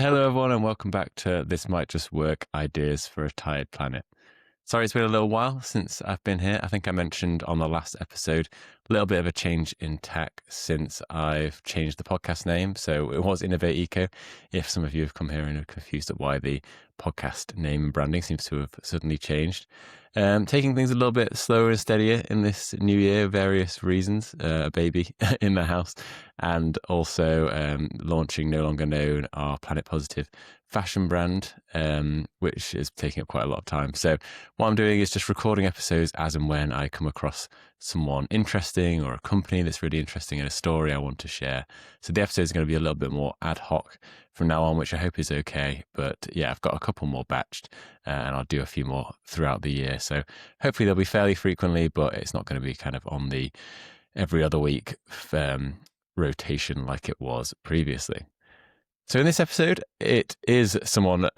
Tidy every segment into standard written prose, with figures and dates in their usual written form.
Hello, everyone, and welcome back to This Might Just Work Ideas for a Tired Planet. Sorry, it's been a little while since I've been here. I think I mentioned on the last episode a little bit of a change in tack since I've changed the podcast name. So it was Innovate Eco. If some of you have come here and are confused at why the podcast name and branding seems to have suddenly changed. Taking things a little bit slower and steadier in this new year, various reasons, a baby in the house, and also launching No Longer Known, our Planet Positive fashion brand, which is taking up quite a lot of time. So what I'm doing is just recording episodes as and when I come across someone interesting or a company that's really interesting and a story I want to share. So the episode is going to be a little bit more ad hoc from now on, which I hope is okay. But yeah, I've got a couple more batched and I'll do a few more throughout the year. So hopefully they'll be fairly frequently, but it's not going to be kind of on the every other week rotation like it was previously. So in this episode, it is someone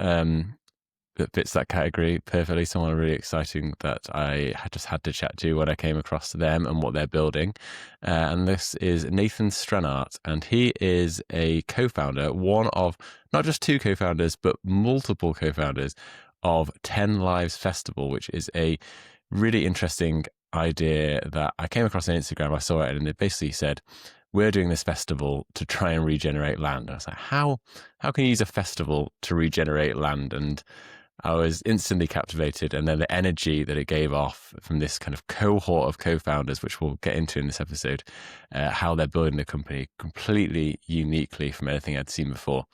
that fits that category perfectly, someone really exciting that I just had to chat to when I came across them and what they're building. And this is Nathan Stranart, and he is a co-founder, one of not just two co-founders, but multiple co-founders of 10 Lives Festival, which is a really interesting idea that I came across on Instagram. I saw it and it basically said, we're doing this festival to try and regenerate land. And I was like, how can you use a festival to regenerate land? And I was instantly captivated. And then the energy that it gave off from this kind of cohort of co-founders, which we'll get into in this episode, how they're building the company completely uniquely from anything I'd seen before,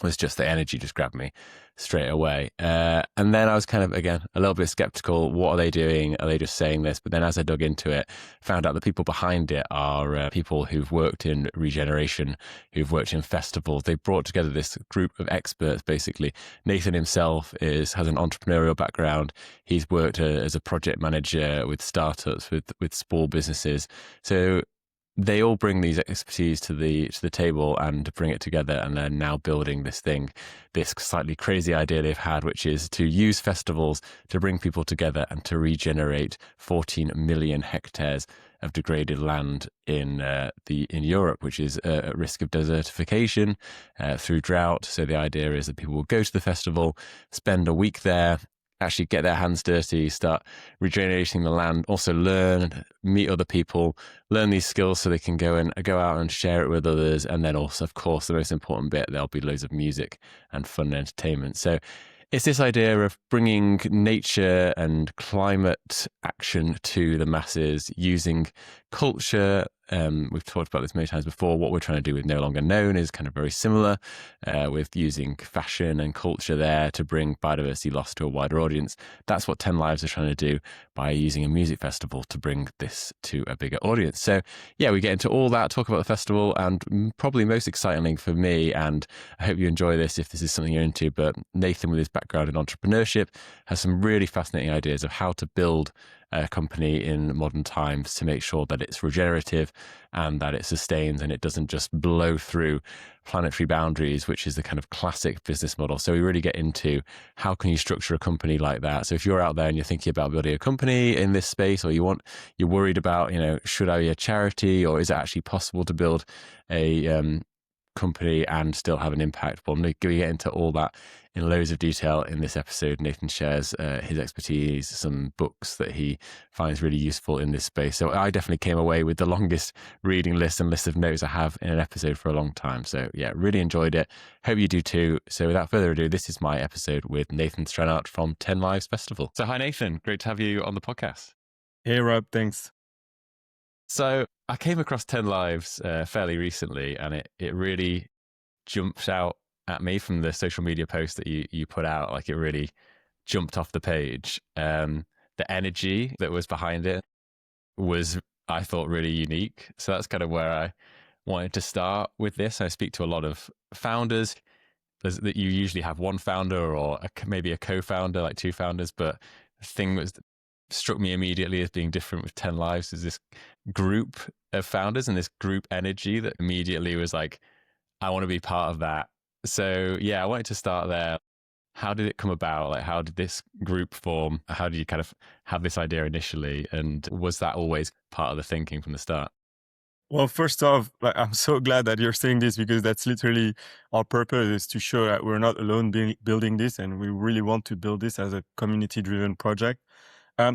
was just the energy just grabbed me straight away. And then I was kind of, again, a little bit skeptical. What are they doing? Are they just saying this? But then as I dug into it, found out the people behind it are people who've worked in regeneration, who've worked in festivals. They brought together this group of experts, basically. Nathan himself has an entrepreneurial background. He's worked as a project manager with startups, with small businesses. So they all bring these expertise to the table and bring it together, and they're now building this thing, this slightly crazy idea they've had, which is to use festivals to bring people together and to regenerate 14 million hectares of degraded land in Europe, which is at risk of desertification through drought. So the idea is that people will go to the festival, spend a week there, actually get their hands dirty, start regenerating the land, also learn, meet other people, learn these skills so they can go out and share it with others. And then also, of course, the most important bit, there'll be loads of music and fun and entertainment. So it's this idea of bringing nature and climate action to the masses using culture. We've talked about this many times before. What we're trying to do with No Longer Known is kind of very similar, with using fashion and culture there to bring biodiversity loss to a wider audience. That's what 10 Lives are trying to do by using a music festival to bring this to a bigger audience. So yeah, we get into all that, talk about the festival, and probably most excitingly for me, and I hope you enjoy this if this is something you're into, but Nathan, with his background in entrepreneurship, has some really fascinating ideas of how to build a company in modern times to make sure that it's regenerative and that it sustains and it doesn't just blow through planetary boundaries, which is the kind of classic business model. So we really get into how can you structure a company like that. So if you're out there and you're thinking about building a company in this space, or you're worried about, should I be a charity, or is it actually possible to build a company and still have an impact? Well, we get into all that in loads of detail in this episode. Nathan shares his expertise, some books that he finds really useful in this space. So I definitely came away with the longest reading list and list of notes I have in an episode for a long time. So yeah, really enjoyed it. Hope you do too. So without further ado, this is my episode with Nathan Stranart from 10 Lives Festival. So hi, Nathan. Great to have you on the podcast. Hey, Rob. Thanks. So I came across 10 Lives fairly recently, and it really jumped out at me from the social media post that you put out. Like, it really jumped off the page. The energy that was behind it was, I thought, really unique. So that's kind of where I wanted to start with this. I speak to a lot of founders. That you usually have one founder or maybe a co-founder, like two founders, but the thing that struck me immediately as being different with 10 Lives is this group of founders and this group energy that immediately was like, I want to be part of that. So yeah, I wanted to start there. How did it come about? Like, how did this group form? How did you kind of have this idea initially? And was that always part of the thinking from the start? Well, first off, like, I'm so glad that you're saying this because that's literally our purpose is to show that we're not alone building this, and we really want to build this as a community-driven project.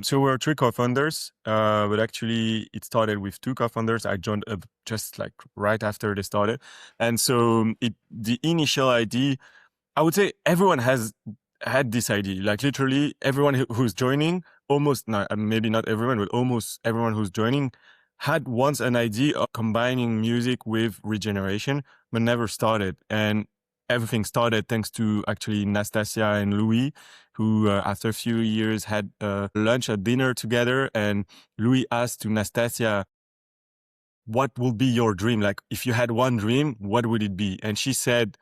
So we're three co-founders, but actually it started with two co-founders. I joined up just like right after they started, and so the initial idea, I would say everyone has had this idea. Like literally everyone who's joining, almost not, maybe not everyone, but almost everyone who's joining had once an idea of combining music with regeneration, but never started. And everything started thanks to actually Nastasia and Louis, who after a few years had lunch at dinner together. And Louis asked to Nastasia, what would be your dream? Like if you had one dream, what would it be? And she said,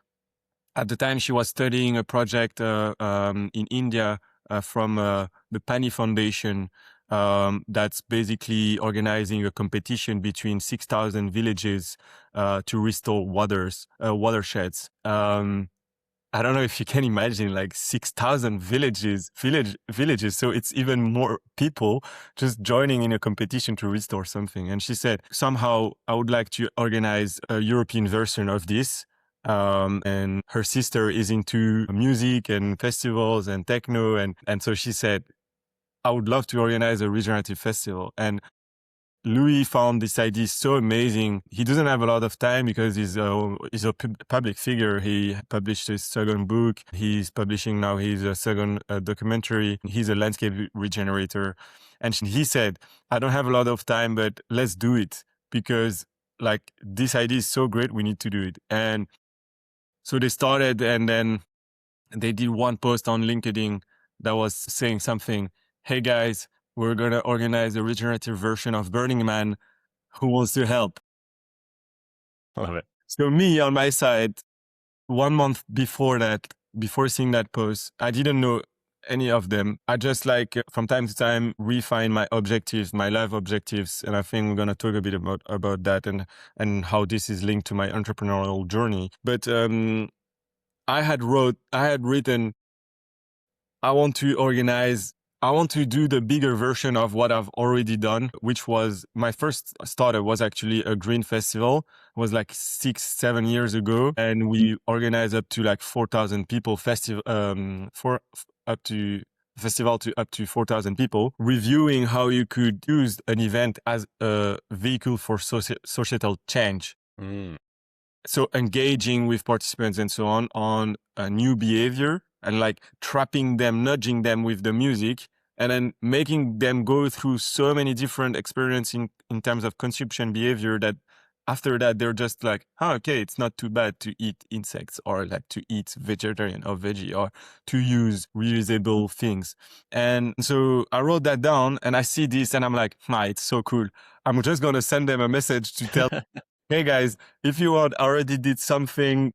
at the time, she was studying a project in India from the Pani Foundation that's basically organizing a competition between 6,000 villages to restore watersheds. I don't know if you can imagine like 6,000 villages. So it's even more people just joining in a competition to restore something. And she said, somehow I would like to organize a European version of this. And her sister is into music and festivals and techno. And so she said, I would love to organize a regenerative festival. And Louis found this idea so amazing. He doesn't have a lot of time because he's a public figure. He published his second book. He's publishing now his second documentary. He's a landscape regenerator. And he said, I don't have a lot of time, but let's do it because like this idea is so great. We need to do it. And so they started, and then they did one post on LinkedIn that was saying something, hey guys, we're going to organize a regenerative version of Burning Man. Who wants to help? I love it. So me on my side, 1 month before that, before seeing that post, I didn't know any of them. I just like from time to time refine my objectives, my life objectives, and I think we're gonna talk a bit about that and how this is linked to my entrepreneurial journey. But I had written, I want to organize, I want to do the bigger version of what I've already done, which was my first startup was actually a green festival. It was like 6-7 years ago. And we organized up to like 4,000 people festival to up to 4,000 people, reviewing how you could use an event as a vehicle for societal change. Mm. So engaging with participants and so on a new behavior and like trapping them, nudging them with the music, and then making them go through so many different experiences in terms of consumption behavior that after that, they're just like, oh, okay, it's not too bad to eat insects or like to eat vegetarian or veggie or to use reusable things. And so I wrote that down and I see this and I'm like, it's so cool. I'm just going to send them a message to tell hey guys, if you want, I already did something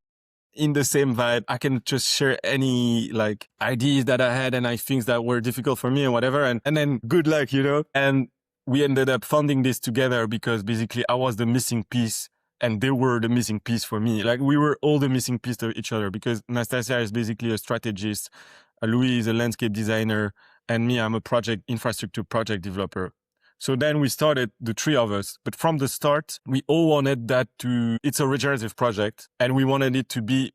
in the same vibe. I can just share any like ideas that I had and I things that were difficult for me and whatever. And then good luck, And we ended up funding this together because basically I was the missing piece and they were the missing piece for me. Like we were all the missing piece to each other because Nastasia is basically a strategist. Louis is a landscape designer. And me, I'm a infrastructure project developer. So then we started, the three of us. But from the start, we all wanted it's a regenerative project. And we wanted it to do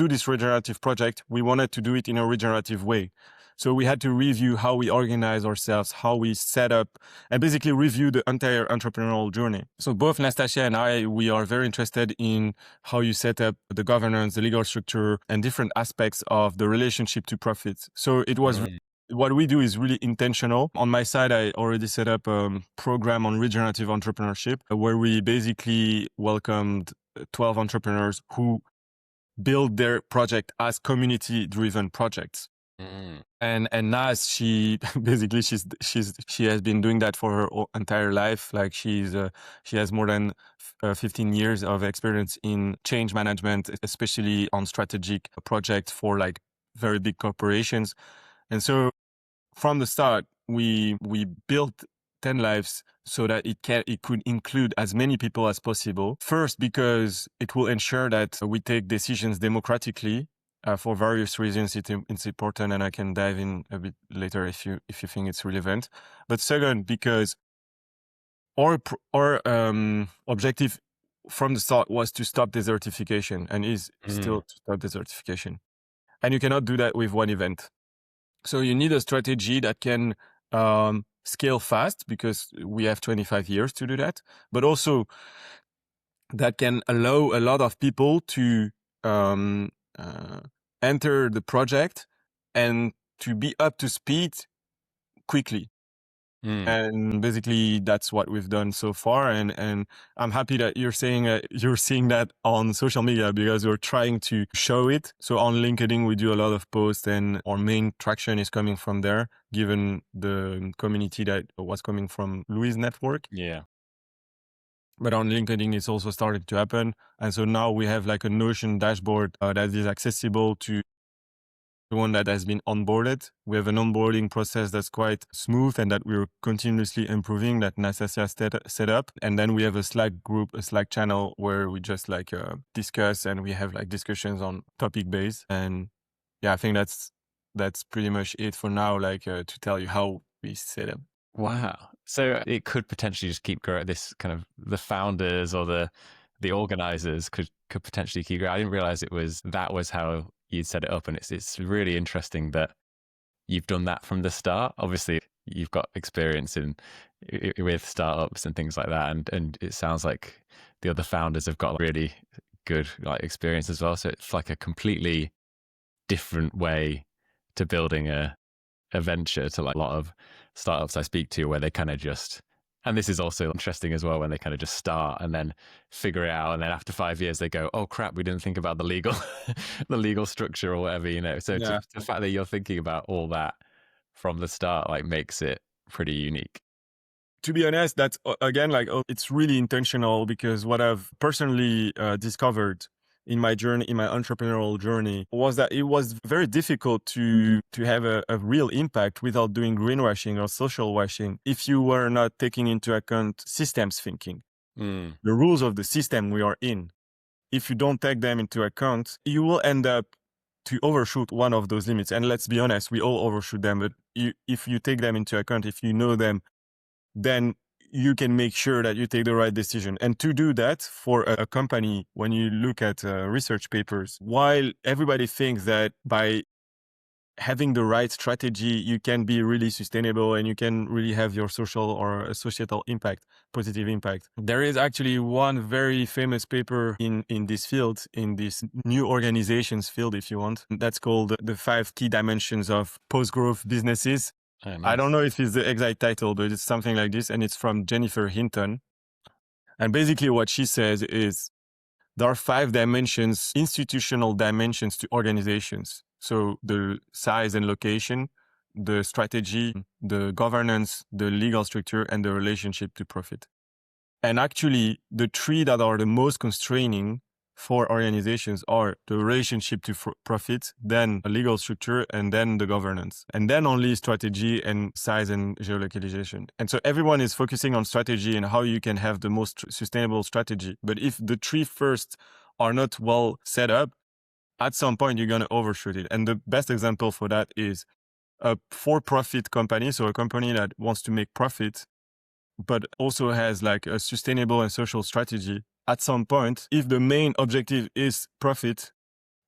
this regenerative project. We wanted to do it in a regenerative way. So we had to review how we organize ourselves, how we set up, and basically review the entire entrepreneurial journey. So both Nastasia and I, we are very interested in how you set up the governance, the legal structure, and different aspects of the relationship to profits. So it was what we do is really intentional. On my side, I already set up a program on regenerative entrepreneurship where we basically welcomed 12 entrepreneurs who build their project as community-driven projects. Mm. And Naz, she basically she has been doing that for her entire life. Like she has more than 15 years of experience in change management, especially on strategic projects for like very big corporations. And so from the start, we built 10 lives so that it could include as many people as possible. First, because it will ensure that we take decisions democratically. For various reasons, it's important, and I can dive in a bit later if you think it's relevant. But second, because our objective from the start was to stop desertification, and is still to stop desertification. And you cannot do that with one event. So you need a strategy that can scale fast, because we have 25 years to do that, but also that can allow a lot of people to enter the project and to be up to speed quickly. And basically that's what we've done so far. And I'm happy that you're saying you're seeing that on social media, because we're trying to show it. So on LinkedIn, we do a lot of posts, and our main traction is coming from there, given the community that was coming from Louis' network. Yeah. But on LinkedIn, it's also started to happen. And so now we have like a Notion dashboard that is accessible to the one that has been onboarded. We have an onboarding process that's quite smooth and that we're continuously improving, that Nastasia set up. And then we have a Slack group, a Slack channel, where we just like discuss, and we have like discussions on topic base. And yeah, I think that's pretty much it for now, like to tell you how we set up. Wow. So it could potentially just keep growing. This kind of the founders or the organizers could potentially keep growing. I didn't realize that was how you'd set it up. And it's really interesting that you've done that from the start. Obviously, you've got experience with startups and things like that. And it sounds like the other founders have got really good like experience as well. So it's like a completely different way to building a venture to like a lot of startups I speak to, where they kind of just, and this is also interesting as well, when they kind of just start and then figure it out, and then after 5 years they go, oh crap, we didn't think about the legal the legal structure or whatever, you know. So Yeah. the fact that you're thinking about all that from the start like makes it pretty unique. To be honest, that's again like it's really intentional, because what I've personally discovered in my journey, in my entrepreneurial journey, was that it was very difficult to have a real impact without doing greenwashing or social washing, if you were not taking into account systems thinking, the rules of the system we are in. If you don't take them into account, you will end up to overshoot one of those limits. And let's be honest, we all overshoot them. But if you take them into account, if you know them, then you can make sure that you take the right decision. And to do that for a company, when you look at research papers, while everybody thinks that by having the right strategy, you can be really sustainable and you can really have your social or societal impact, positive impact. There is actually one very famous paper in this field, in this new organizations field, if you want, that's called The 5 Key Dimensions of Post-Growth Businesses. Oh, nice. I don't know if it's the exact title, but it's something like this. And it's from Jennifer Hinton. And basically what she says is there are 5 dimensions, institutional dimensions to organizations. So the size and location, the strategy, the governance, the legal structure, and the relationship to profit. And actually, the 3 that are the most constraining for organizations are the relationship to profit, then a legal structure, and then the governance, and then only strategy and size and geolocalization. And so everyone is focusing on strategy and how you can have the most sustainable strategy. But if the 3 first are not well set up, at some point you're going to overshoot it. And the best example for that is a for-profit company, so a company that wants to make profit, but also has like a sustainable and social strategy. At some point, if the main objective is profit,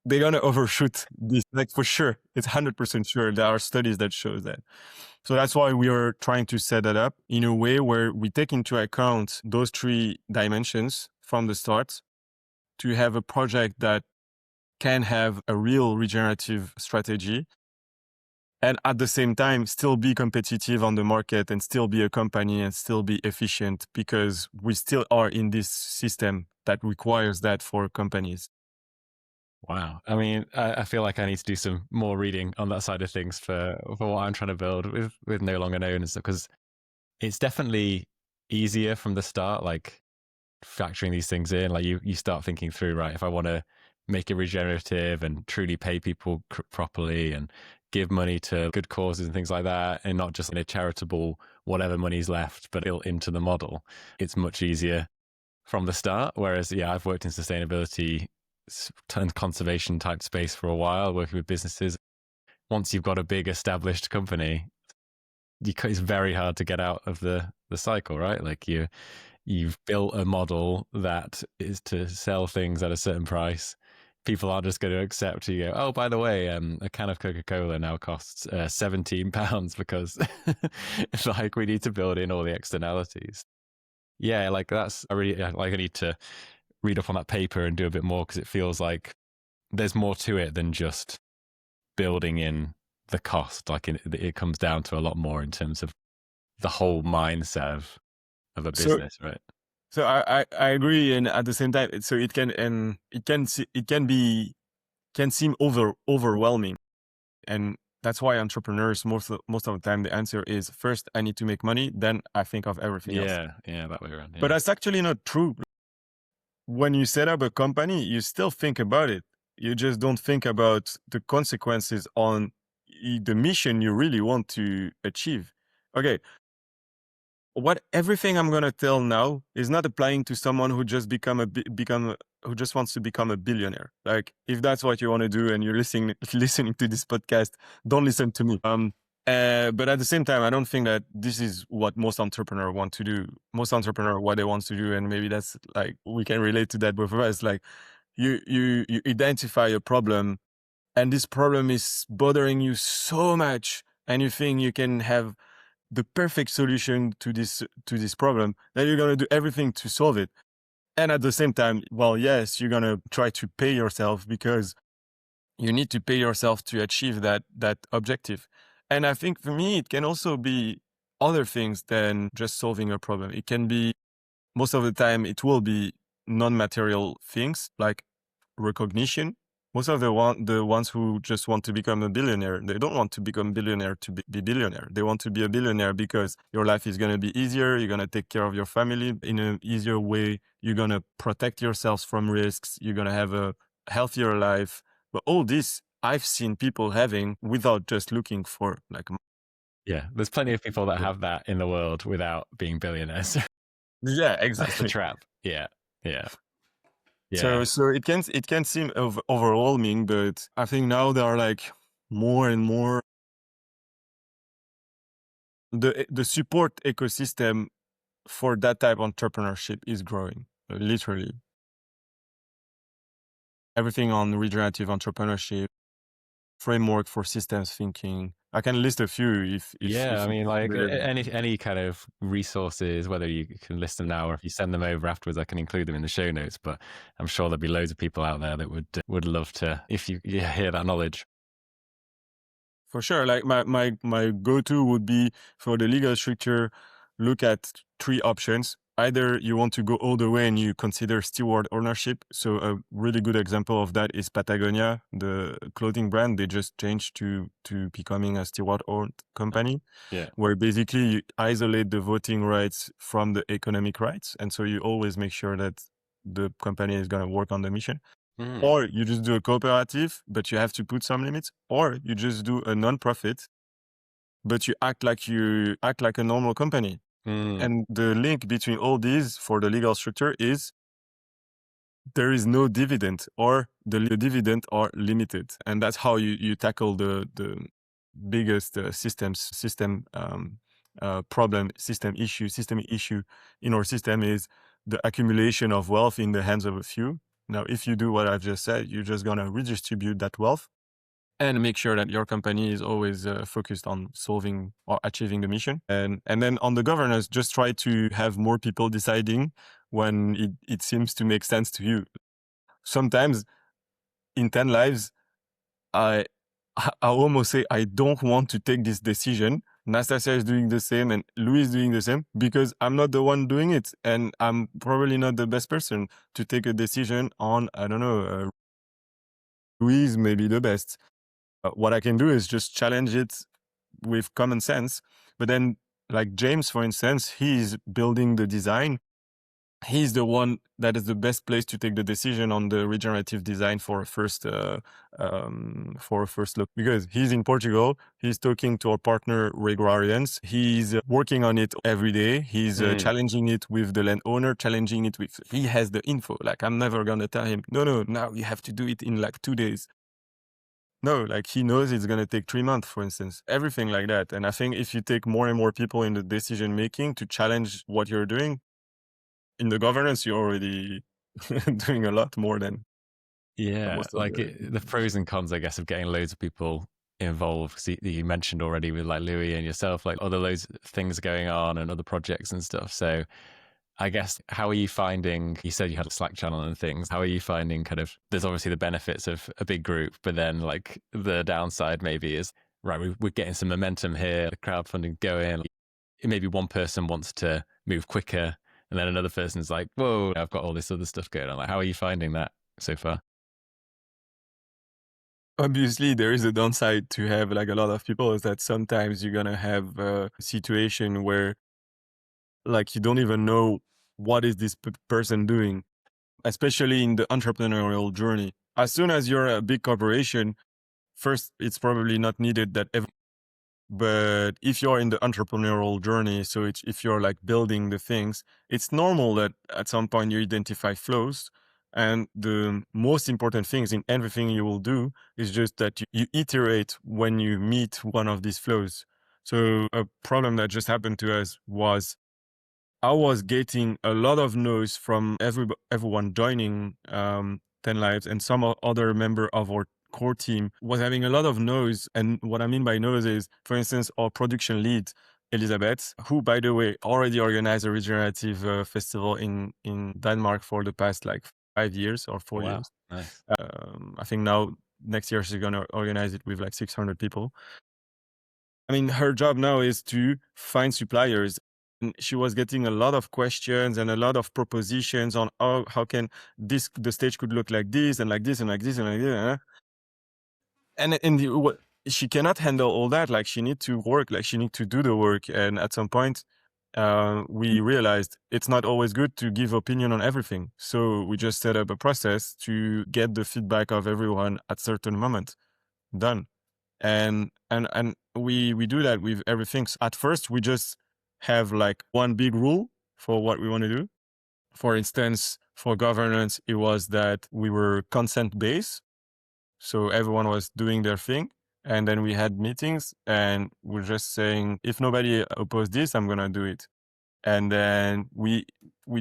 they're going to overshoot this, like for sure. It's 100% sure. There are studies that show that. So that's why we are trying to set that up in a way where we take into account those 3 dimensions from the start to have a project that can have a real regenerative strategy, and at the same time still be competitive on the market and still be a company and still be efficient, because we still are in this system that requires that for companies. Wow. I mean, I feel like I need to do some more reading on that side of things for what I'm trying to build with No Longer Known and stuff, because it's definitely easier from the start, like factoring these things in. Like you start thinking through, right, if I want to make it regenerative and truly pay people properly and give money to good causes and things like that, and not just in a charitable whatever money's left, but built into the model, it's much easier from the start. Whereas, yeah, I've worked in sustainability and conservation type space for a while, working with businesses. Once you've got a big established company, it's very hard to get out of the the cycle, right? Like you've built a model that is to sell things at a certain price. People are just going to accept you go, oh, by the way, a can of Coca-Cola now costs £17 because it's like we need to build in all the externalities. Yeah, like I need to read up on that paper and do a bit more because it feels like there's more to it than just building in the cost. Like it comes down to a lot more in terms of the whole mindset of a So business, right? so I agree, and at the same time, so it can can seem overwhelming, and that's why entrepreneurs most of the time the answer is first I need to make money, then I think of everything else. Yeah, that way around. But Yeah, that's actually not true. When you set up a company, you still think about it. You just don't think about the consequences on the mission you really want to achieve. Okay, what everything I'm gonna tell now is not applying to someone who just who just wants to become a billionaire. Like if that's what you want to do and you're listening to this podcast, don't listen to me. But at the same time, I don't think that this is what most entrepreneurs want to do. Most entrepreneurs, what they want to do, and maybe that's like we can relate to that both of us. Like you identify a problem, and this problem is bothering you so much, and you think you can have the perfect solution to this problem, then you're gonna do everything to solve it. And at the same time, well, yes, you're gonna try to pay yourself because you need to pay yourself to achieve that objective. And I think for me, it can also be other things than just solving a problem. It can be most of the time it will be non-material things like recognition. Most of the ones who just want to become a billionaire, they don't want to become billionaire to be billionaire. They want to be a billionaire because your life is going to be easier. You're going to take care of your family in an easier way. You're going to protect yourselves from risks. You're going to have a healthier life. But all this I've seen people having without just looking for like, yeah. There's plenty of people that have that in the world without being billionaires. yeah, That's the exactly. trap. Yeah, yeah, So yeah, it can seem overwhelming, but I think now there are like more and more the support ecosystem for that type of entrepreneurship is growing. Literally everything on regenerative entrepreneurship, framework for systems thinking. I can list a few yeah. if I you mean, like really. any kind of resources, whether you can list them now or if you send them over afterwards, I can include them in the show notes. But I'm sure there'll be loads of people out there that would love to if you hear that knowledge. For sure. Like my go-to would be for the legal structure, look at three options. Either you want to go all the way and you consider steward ownership. So a really good example of that is Patagonia, the clothing brand. They just changed to becoming a steward owned company, Yeah. where basically you isolate the voting rights from the economic rights. And so you always make sure that the company is going to work on the mission. Mm. Or you just do a cooperative, but you have to put some limits. Or you just do a non-profit, but you act like a normal company. Mm. And the link between all these for the legal structure is there is no dividend, or the dividend are limited, and that's how you tackle the biggest system issue in our system is the accumulation of wealth in the hands of a few. Now, if you do what I've just said, you're just gonna redistribute that wealth and make sure that your company is always focused on solving or achieving the mission. And then on the governance, just try to have more people deciding when it seems to make sense to you. Sometimes in 10 lives, I almost say I don't want to take this decision. Nastasia is doing the same and Louis is doing the same because I'm not the one doing it. And I'm probably not the best person to take a decision on, I don't know, Louis may be the best. What I can do is just challenge it with common sense. But then, like James, for instance, he's building the design. He's the one that is the best place to take the decision on the regenerative design for a first look, because he's in Portugal. He's talking to our partner Wreglesworth. He's working on it every day. He's Mm. challenging it with the landowner, challenging it with. He has the info. Like I'm never gonna tell him, no, now you have to do it in like 2 days. No, like he knows it's going to take 3 months, for instance, everything like that. And I think if you take more and more people in the decision making to challenge what you're doing in the governance, you're already doing a lot more than Yeah, most of like the. the pros and cons, I guess, of getting loads of people involved. 'Cause you mentioned already with like Louis and yourself, like other loads of things going on and other projects and stuff. So I guess, how are you finding, you said you had a Slack channel and things, how are you finding kind of, there's obviously the benefits of a big group, but then like the downside maybe is, right, we're getting some momentum here, the crowdfunding going, maybe one person wants to move quicker and then another person's like, whoa, I've got all this other stuff going on. Like, how are you finding that so far? Obviously, there is a downside to have like a lot of people is that sometimes you're going to have a situation where like you don't even know what is this person doing, especially in the entrepreneurial journey. As soon as you're a big corporation, first, it's probably not needed that but if you're in the entrepreneurial journey, so if you're like building the things, it's normal that at some point you identify flows. And the most important things in everything you will do is just that you iterate when you meet one of these flows. So a problem that just happened to us was I was getting a lot of noise from everyone joining 10 Lives, and some other member of our core team was having a lot of noise. And what I mean by noise is, for instance, our production lead, Elizabeth, who, by the way, already organized a regenerative festival in Denmark for the past like 5 years or Oh, 4 wow. years. Nice. I think now next year she's going to organize it with like 600 people. I mean, her job now is to find suppliers. And she was getting a lot of questions and a lot of propositions on how can the stage could look like this and like this and like this and like this. She cannot handle all that. Like she need to work, like she need to do the work. And at some point, we realized it's not always good to give opinion on everything. So we just set up a process to get the feedback of everyone at certain moment. Done. And we do that with everything. So at first we just have like one big rule for what we want to do. For instance, for governance, it was that we were consent based, so everyone was doing their thing, and then we had meetings and we're just saying, if nobody opposed this, I'm gonna do it. And then we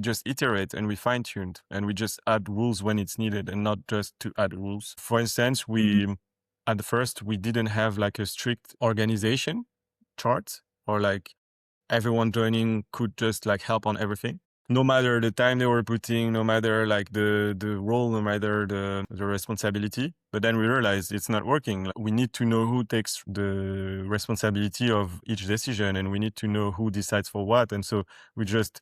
just iterate and we fine tuned and we just add rules when it's needed and not just to add rules. For instance, at first we didn't have like a strict organization chart, or like everyone joining could just like help on everything, no matter the time they were putting, no matter like the role, no matter the responsibility. But then we realized it's not working. Like, we need to know who takes the responsibility of each decision, and we need to know who decides for what. And so we just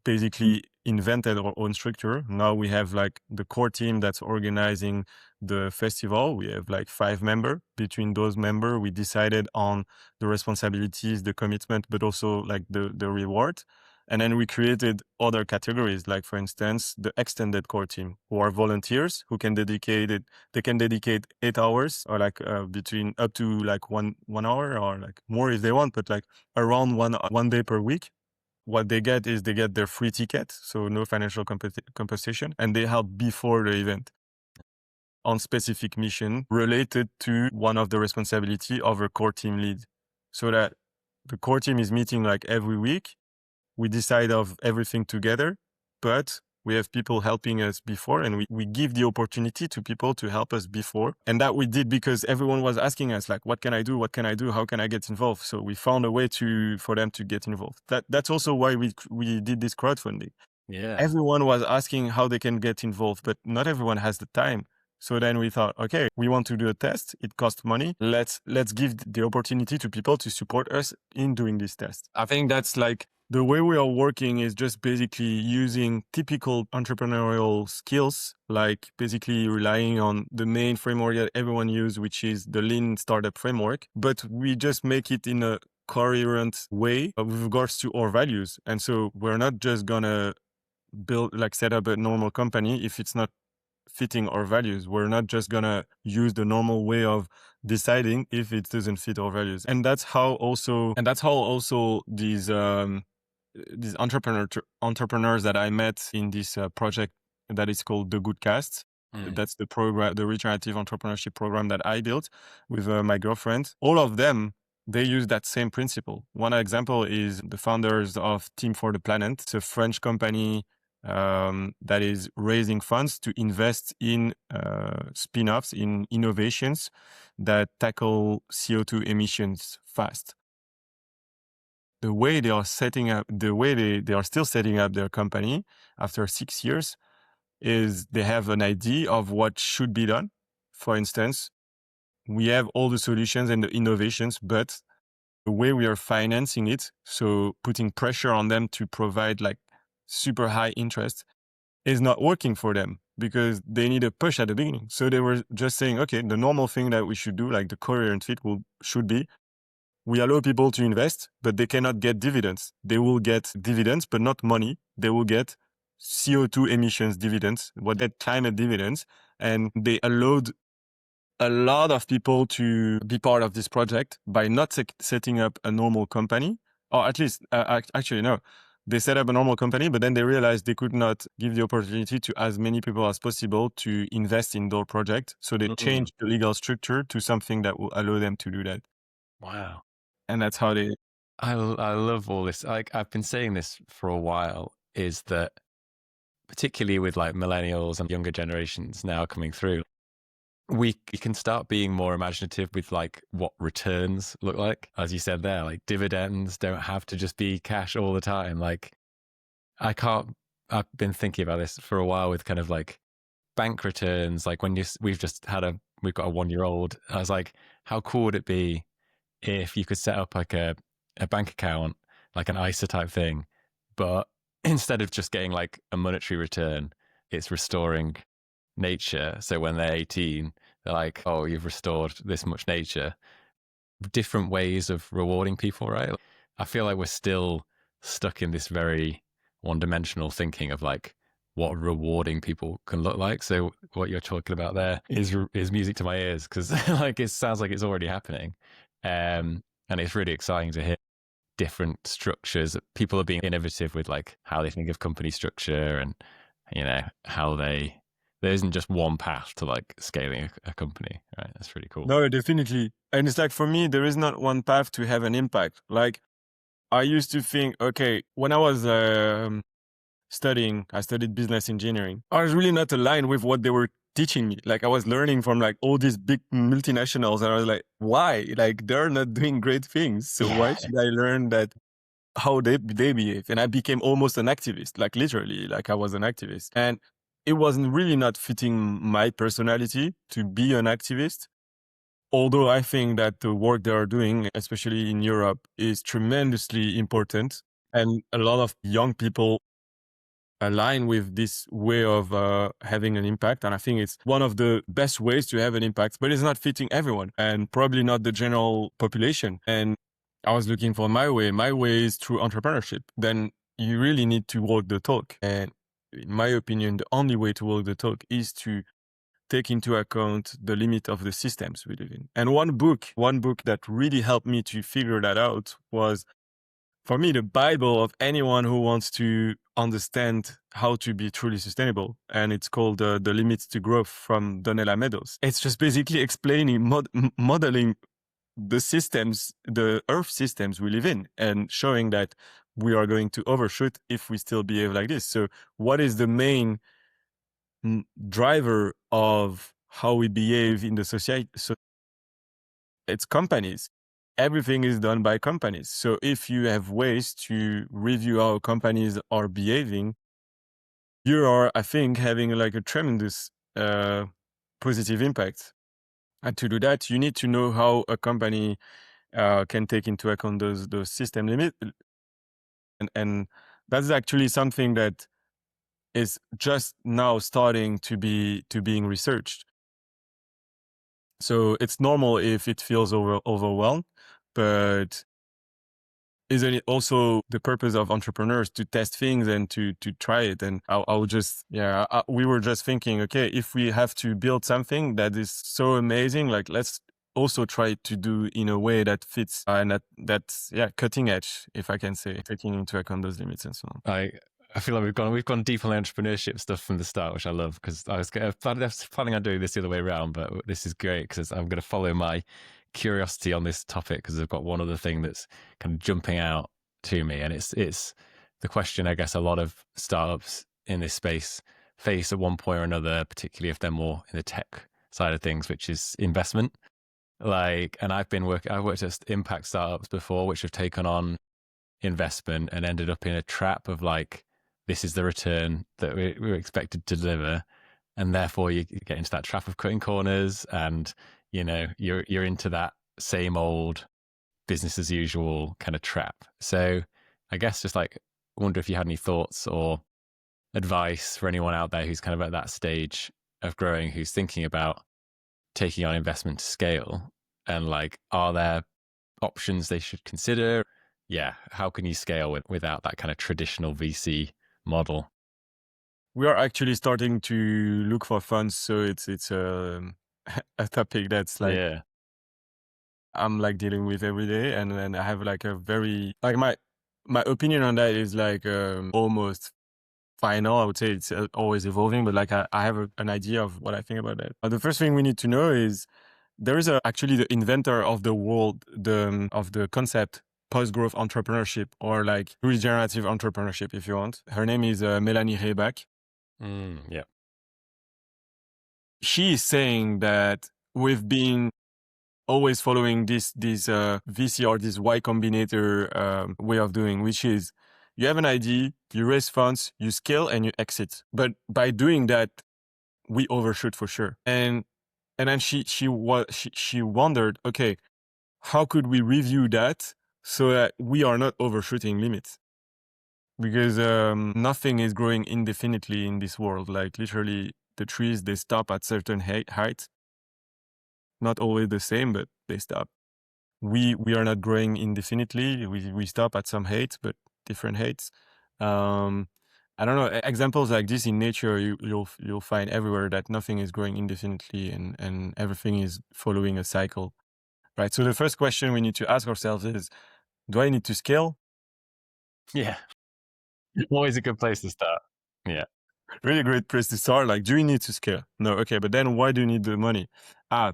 basically invented our own structure. Now we have like the core team that's organizing the festival. We have like 5 members. Between those members, we decided on the responsibilities, the commitment, but also like the reward. And then we created other categories, like for instance, the extended core team, who are volunteers who can dedicate it. They can dedicate 8 hours, or like between up to like one hour, or like more if they want, but like around one day per week. What they get is they get their free ticket, so no financial compensation, and they help before the event on specific mission related to one of the responsibility of a core team lead. So that the core team is meeting like every week. We decide of everything together, but we have people helping us before, and we give the opportunity to people to help us before. And that we did because everyone was asking us, like, what can I do? What can I do? How can I get involved? So we found a way for them to get involved. That's also why we did this crowdfunding. Yeah. Everyone was asking how they can get involved, but not everyone has the time. So then we thought, okay, we want to do a test. It costs money. Let's give the opportunity to people to support us in doing this test. I think that's like the way we are working is just basically using typical entrepreneurial skills, like basically relying on the main framework that everyone uses, which is the Lean Startup Framework, but we just make it in a coherent way with regards to our values. And so we're not just gonna set up a normal company if it's not fitting our values. We're not just gonna use the normal way of deciding if it doesn't fit our values. And that's how also these entrepreneurs that I met in this project that is called The Good Cast, Mm. That's the program, the regenerative entrepreneurship program that I built with my girlfriend. All of them, they use that same principle. One example is the founders of Team for the Planet. It's a French company that is raising funds to invest in spin-offs, in innovations that tackle CO2 emissions fast. The way they are setting up, the way they are still setting up their company after 6 years is they have an idea of what should be done. For instance, we have all the solutions and the innovations, but the way we are financing it, so putting pressure on them to provide like super high interest, is not working for them because they need a push at the beginning. So they were just saying, okay, the normal thing that we should do, like the coherent fit should be, we allow people to invest, but they cannot get dividends. They will get dividends, but not money. They will get CO2 emissions dividends, what that climate dividends. And they allowed a lot of people to be part of this project by not setting up a normal company, or at least, actually, no. They set up a normal company, but then they realized they could not give the opportunity to as many people as possible to invest in their project. So they changed the legal structure to something that will allow them to do that. Wow. And that's how they... I love all this. Like, I've been saying this for a while, is that particularly with like millennials and younger generations now coming through, we can start being more imaginative with like what returns look like. As you said there, like dividends don't have to just be cash all the time. Like I've been thinking about this for a while with kind of like bank returns. Like when we've got a 1-year-old. I was like, how cool would it be if you could set up like a bank account, like an ISA type thing, but instead of just getting like a monetary return, it's restoring nature. So when they're 18, they're like, oh, you've restored this much nature. Different ways of rewarding people, right? I feel like we're still stuck in this very one-dimensional thinking of like what rewarding people can look like. So what you're talking about there is music to my ears, because like it sounds like it's already happening, and it's really exciting to hear different structures. People are being innovative with like how they think of company structure, and how there isn't just one path to like scaling a company, right? That's really cool. No, definitely. And it's like, for me, there is not one path to have an impact. Like, I used to think, okay, when I was I studied business engineering. I was really not aligned with what they were teaching me. Like, I was learning from like all these big multinationals, and I was like, why? Like, they're not doing great things. So why should I learn that, how they behave? And I became almost an activist, like literally, like I was an activist. And it wasn't really not fitting my personality to be an activist. Although I think that the work they are doing, especially in Europe, is tremendously important. And a lot of young people align with this way of having an impact. And I think it's one of the best ways to have an impact, but it's not fitting everyone and probably not the general population. And I was looking for my way. My way is through entrepreneurship. Then you really need to walk the talk. And in my opinion, the only way to walk the talk is to take into account the limit of the systems we live in. And one book that really helped me to figure that out was, for me, the Bible of anyone who wants to understand how to be truly sustainable. And it's called The Limits to Growth from Donella Meadows. It's just basically explaining, modeling the systems, the earth systems we live in, and showing that we are going to overshoot if we still behave like this. So what is the main driver of how we behave in the society? So it's companies. Everything is done by companies. So if you have ways to review how companies are behaving, you are, I think, having like a tremendous positive impact. And to do that, you need to know how a company can take into account those system limits. And that's actually something that is just now starting to being researched. So it's normal if it feels overwhelmed, but isn't it also the purpose of entrepreneurs to test things and to try it? And I'll just, we were just thinking, okay, if we have to build something that is so amazing, like let's also try to do in a way that fits and that's cutting edge, if I can say, taking into account those limits and so on. I feel like we've gone deep on the entrepreneurship stuff from the start, which I love, because I was planning on doing this the other way around, but this is great because I'm going to follow my curiosity on this topic because I've got one other thing that's kind of jumping out to me, and it's the question I guess a lot of startups in this space face at one point or another, particularly if they're more in the tech side of things, which is investment. Like, and I've worked at impact startups before, which have taken on investment and ended up in a trap of like, this is the return that we were expected to deliver, and therefore you get into that trap of cutting corners, and you're into that same old business as usual kind of trap. So I guess just like, I wonder if you had any thoughts or advice for anyone out there who's kind of at that stage of growing, who's thinking about taking on investment to scale, and like, are there options they should consider? Yeah, how can you scale without that kind of traditional VC model? We are actually starting to look for funds, so it's a topic that's like Yeah. I'm like dealing with every day, and then I have like a very like my opinion on that is like almost final. I would say it's always evolving, but like I have an idea of what I think about that. The first thing we need to know is there is actually the inventor of the world, of the concept post-growth entrepreneurship, or like regenerative entrepreneurship, if you want. Her name is Melanie Reibach. Yeah. She is saying that we've been always following this VC or this Y Combinator way of doing, which is you have an idea, you raise funds, you scale, and you exit. But by doing that, we overshoot for sure. And then she wondered, okay, how could we review that so that we are not overshooting limits? Because nothing is growing indefinitely in this world. Like literally, the trees, they stop at certain heights. Not always the same, but they stop. We are not growing indefinitely. We stop at some heights, but different heights. I don't know, examples like this in nature, you'll find everywhere, that nothing is growing indefinitely, and everything is following a cycle, right? So the first question we need to ask ourselves is, do I need to scale? Yeah. Always a good place to start. Yeah. Really great place to start. Like, do you need to scale? No. Okay. But then why do you need the money?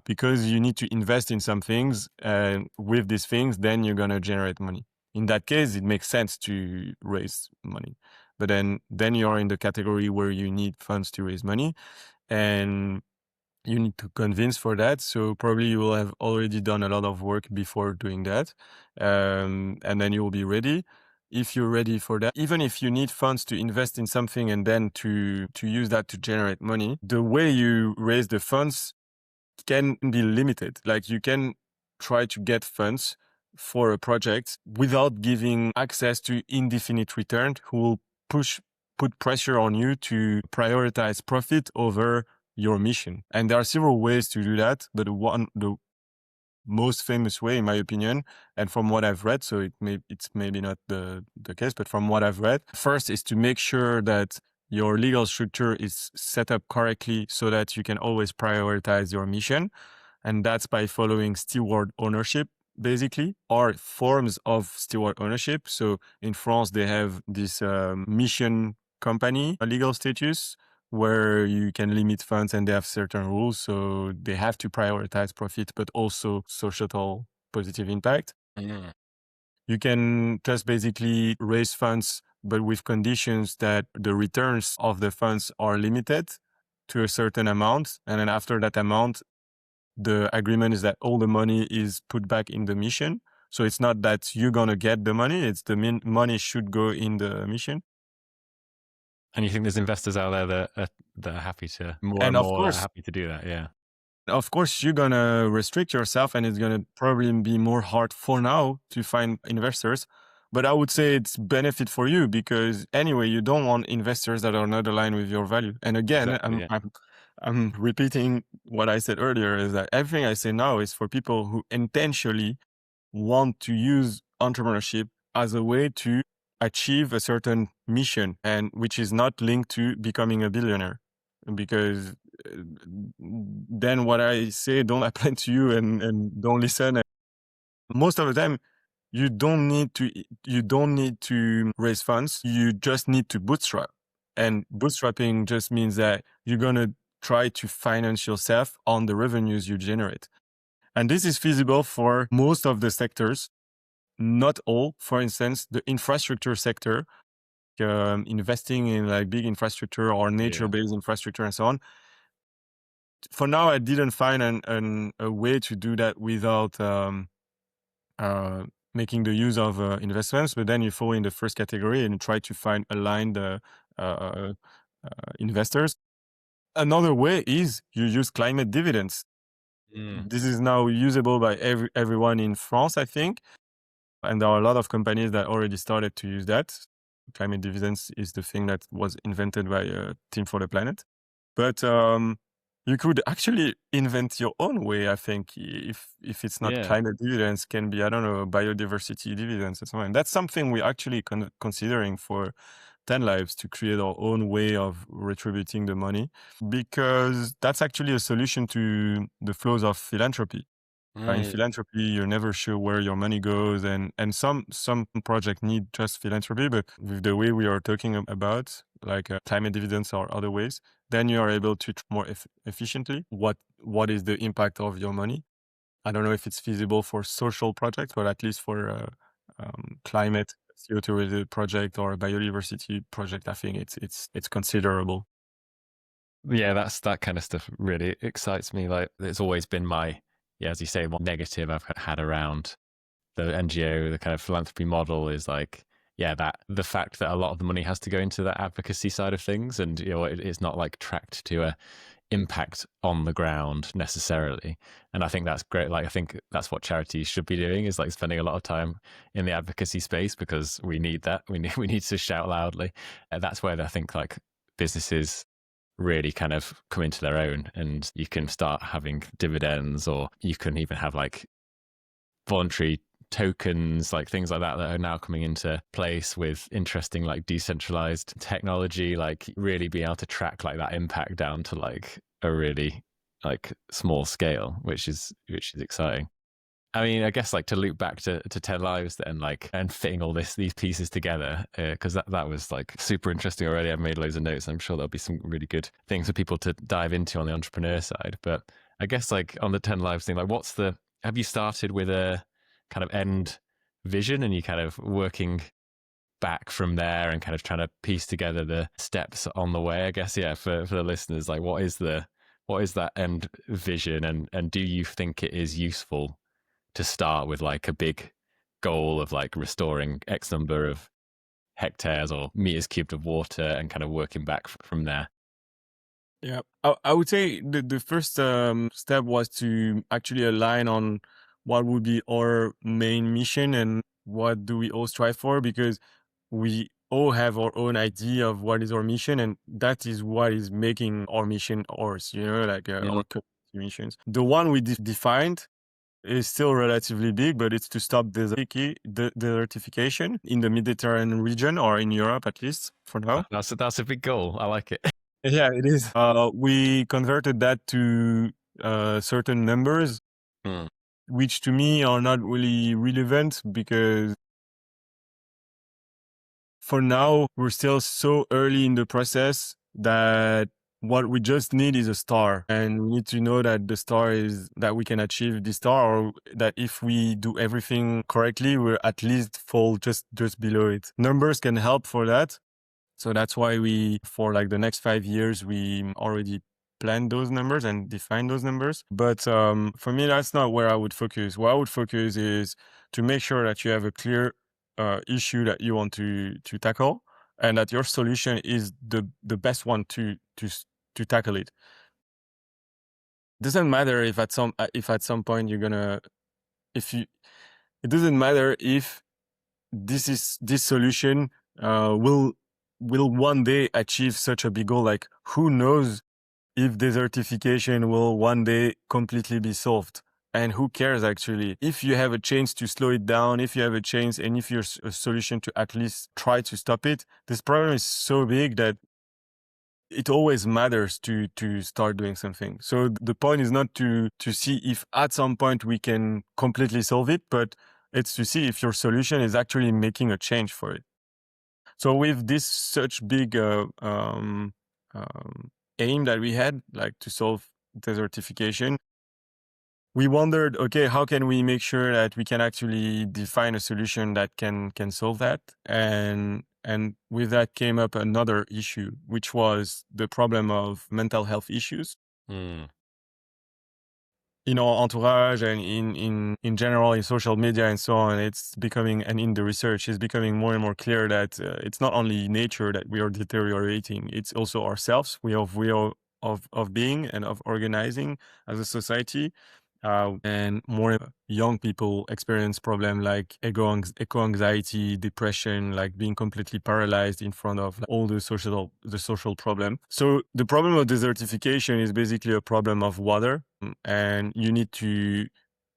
Because you need to invest in some things, and with these things, then you're going to generate money. In that case, it makes sense to raise money. But then you're in the category where you need funds to raise money, and you need to convince for that. So probably you will have already done a lot of work before doing that. And then you will be ready. If you're ready for that, even if you need funds to invest in something and then to use that to generate money, the way you raise the funds can be limited. Like you can try to get funds for a project without giving access to indefinite return, who will put pressure on you to prioritize profit over your mission. And there are several ways to do that, but the most famous way, in my opinion, and from what I've read, so it's maybe not the case, but from what I've read, first is to make sure that your legal structure is set up correctly so that you can always prioritize your mission. And that's by following steward ownership, basically, or forms of steward ownership. So in France, they have this mission company, a legal status, where you can limit funds and they have certain rules. So they have to prioritize profit, but also societal positive impact. Mm. You can just basically raise funds, but with conditions that the returns of the funds are limited to a certain amount. And then after that amount, the agreement is that all the money is put back in the mission. So it's not that you're going to get the money, it's the money should go in the mission. And you think there's investors out there that are happy to, more And and of more, that are course, happy to do that? Yeah. of course, you're going to restrict yourself, and it's going to probably be more hard for now to find investors. But I would say it's benefit for you, because anyway, you don't want investors that are not aligned with your value. And again, Exactly. Yeah. I'm repeating what I said earlier, is that everything I say now is for people who intentionally want to use entrepreneurship as a way to achieve a certain mission, and which is not linked to becoming a billionaire. Because then what I say don't apply to you, and don't listen. And most of the time, you don't need to raise funds. You just need to bootstrap. And bootstrapping just means that you're going to try to finance yourself on the revenues you generate. And this is feasible for most of the sectors, not all. For instance, the infrastructure sector, investing in like big infrastructure or nature-based infrastructure and so on. For now, I didn't find a way to do that without making the use of investments. But then you fall in the first category and try to find aligned investors. Another way is you use climate dividends. This is now usable by everyone in France, I think. And there are a lot of companies that already started to use that. Climate dividends is the thing that was invented by Team for the Planet. But you could actually invent your own way, I think, if it's not climate dividends, can be, I don't know, biodiversity dividends and so on. And that's something we're actually considering for 10 Lives, to create our own way of retributing the money, because that's actually a solution to the flows of philanthropy. In philanthropy, you're never sure where your money goes, and some projects need just philanthropy, but with the way we are talking about, like climate dividends or other ways, then you are able to more efficiently what is the impact of your money. I don't know if it's feasible for social projects, but at least for climate CO2 related project or a biodiversity project, I think it's considerable. Yeah, that kind of stuff really excites me. Like, it's always been my, as you say, one negative I've had around the NGO, the kind of philanthropy model is like, that the fact that a lot of the money has to go into that advocacy side of things, and it's not like tracked to a impact on the ground necessarily. And I think that's great. Like, I think that's what charities should be doing, is like spending a lot of time in the advocacy space, because we need that. We need to shout loudly. And that's where I think like businesses really kind of come into their own, and you can start having dividends, or you can even have like voluntary tokens, like things like that are now coming into place with interesting like decentralized technology, like really be able to track like that impact down to like a really like small scale, which is exciting. I mean, I guess like to loop back to 10 Lives then, like, and fitting all these pieces together, because that was like super interesting already. I've made loads of notes. I'm sure there'll be some really good things for people to dive into on the entrepreneur side. But I guess like on the 10 Lives thing, like have you started with a kind of end vision, and you kind of working back from there and kind of trying to piece together the steps on the way, I guess, for the listeners, like what is that end vision, and do you think it is useful to start with like a big goal of like restoring X number of hectares or meters cubed of water, and kind of working back from there? Yeah, I would say the first step was to actually align on what would be our main mission and what do we all strive for, because we all have our own idea of what is our mission, and that is what is making our mission ours, like our community missions. The one we defined is still relatively big, but it's to stop desertification in the Mediterranean region, or in Europe at least for now. That's a big goal. I like it. Yeah, it is. We converted that to certain numbers, which to me are not really relevant, because for now we're still so early in the process that what we just need is a star, and we need to know that the star is that we can achieve the star, or that if we do everything correctly, we'll at least fall just below it. Numbers can help for that. So that's why for like the next 5 years, we already planned those numbers and defined those numbers. But for me, that's not where I would focus. Where I would focus is to make sure that you have a clear issue that you want to tackle, and that your solution is the best one to tackle it. Doesn't matter if at some point you're gonna, it doesn't matter if this solution will one day achieve such a big goal. Like, who knows if desertification will one day completely be solved? And who cares actually? If you have a chance to slow it down, if you have a chance, and if you're a solution to at least try to stop it, this problem is so big that it always matters to start doing something. So the point is not to see if at some point we can completely solve it, but It's to see if your solution is actually making a change for it. So with this such big aim that we had, like to solve desertification, we wondered, okay, how can we make sure that we can actually define a solution that can solve that? And with that came up another issue, which was the problem of mental health issues. Mm. In our entourage and in general in social media and so on, it's becoming, and in the research, it's becoming more and more clear that it's not only nature that we are deteriorating, it's also ourselves. We have way of being and of organizing as a society. And more young people experience problems like eco-anxiety, depression, like being completely paralyzed in front of all the social problem. So the problem of desertification is basically a problem of water, and you need to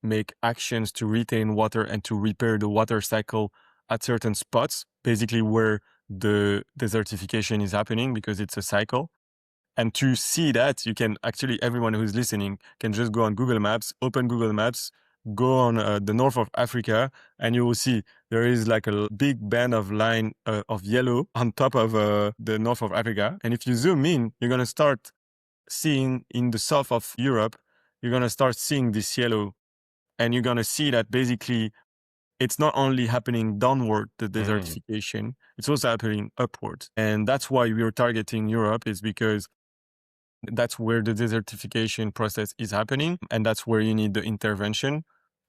make actions to retain water and to repair the water cycle at certain spots, basically where the desertification is happening, because it's a cycle. And to see that, you can actually, everyone who's listening can just go on Google Maps, open Google Maps, go on the north of Africa, and you will see there is like a big band of line of yellow on top of the north of Africa. And if you zoom in, you're going to start seeing in the south of Europe, you're going to start seeing this yellow. And you're going to see that basically it's not only happening downward, the desertification, it's also happening upward. And that's why we are targeting Europe, is because that's where the desertification process is happening. And that's where you need the intervention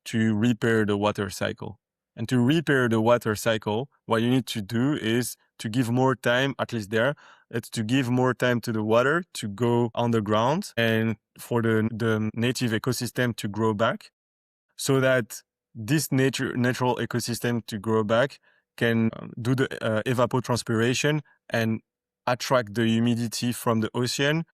to repair the water cycle. And to repair the water cycle, what you need to do is to give more time, at least there, it's to give more time to the water to go underground and for the native ecosystem to grow back, so that this natural ecosystem to grow back can do the evapotranspiration and attract the humidity from the ocean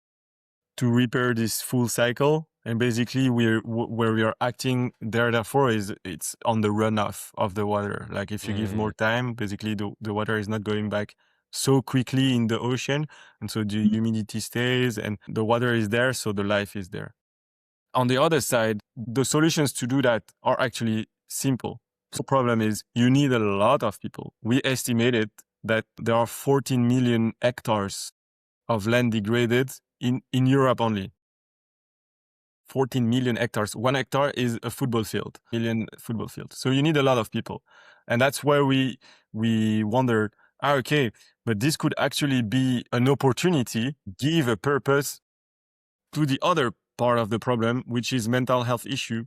to repair this full cycle. And basically where we are acting there, therefore, is it's on the runoff of the water. Like if you give more time, basically the water is not going back so quickly in the ocean. And so the humidity stays and the water is there, so the life is there. On the other side, the solutions to do that are actually simple. The problem is you need a lot of people. We estimated that there are 14 million hectares of land degraded in Europe only. 14 million hectares. 1 hectare is a football field, million football field. So you need a lot of people. And that's where we wondered, okay, but this could actually be an opportunity, give a purpose to the other part of the problem, which is mental health issue.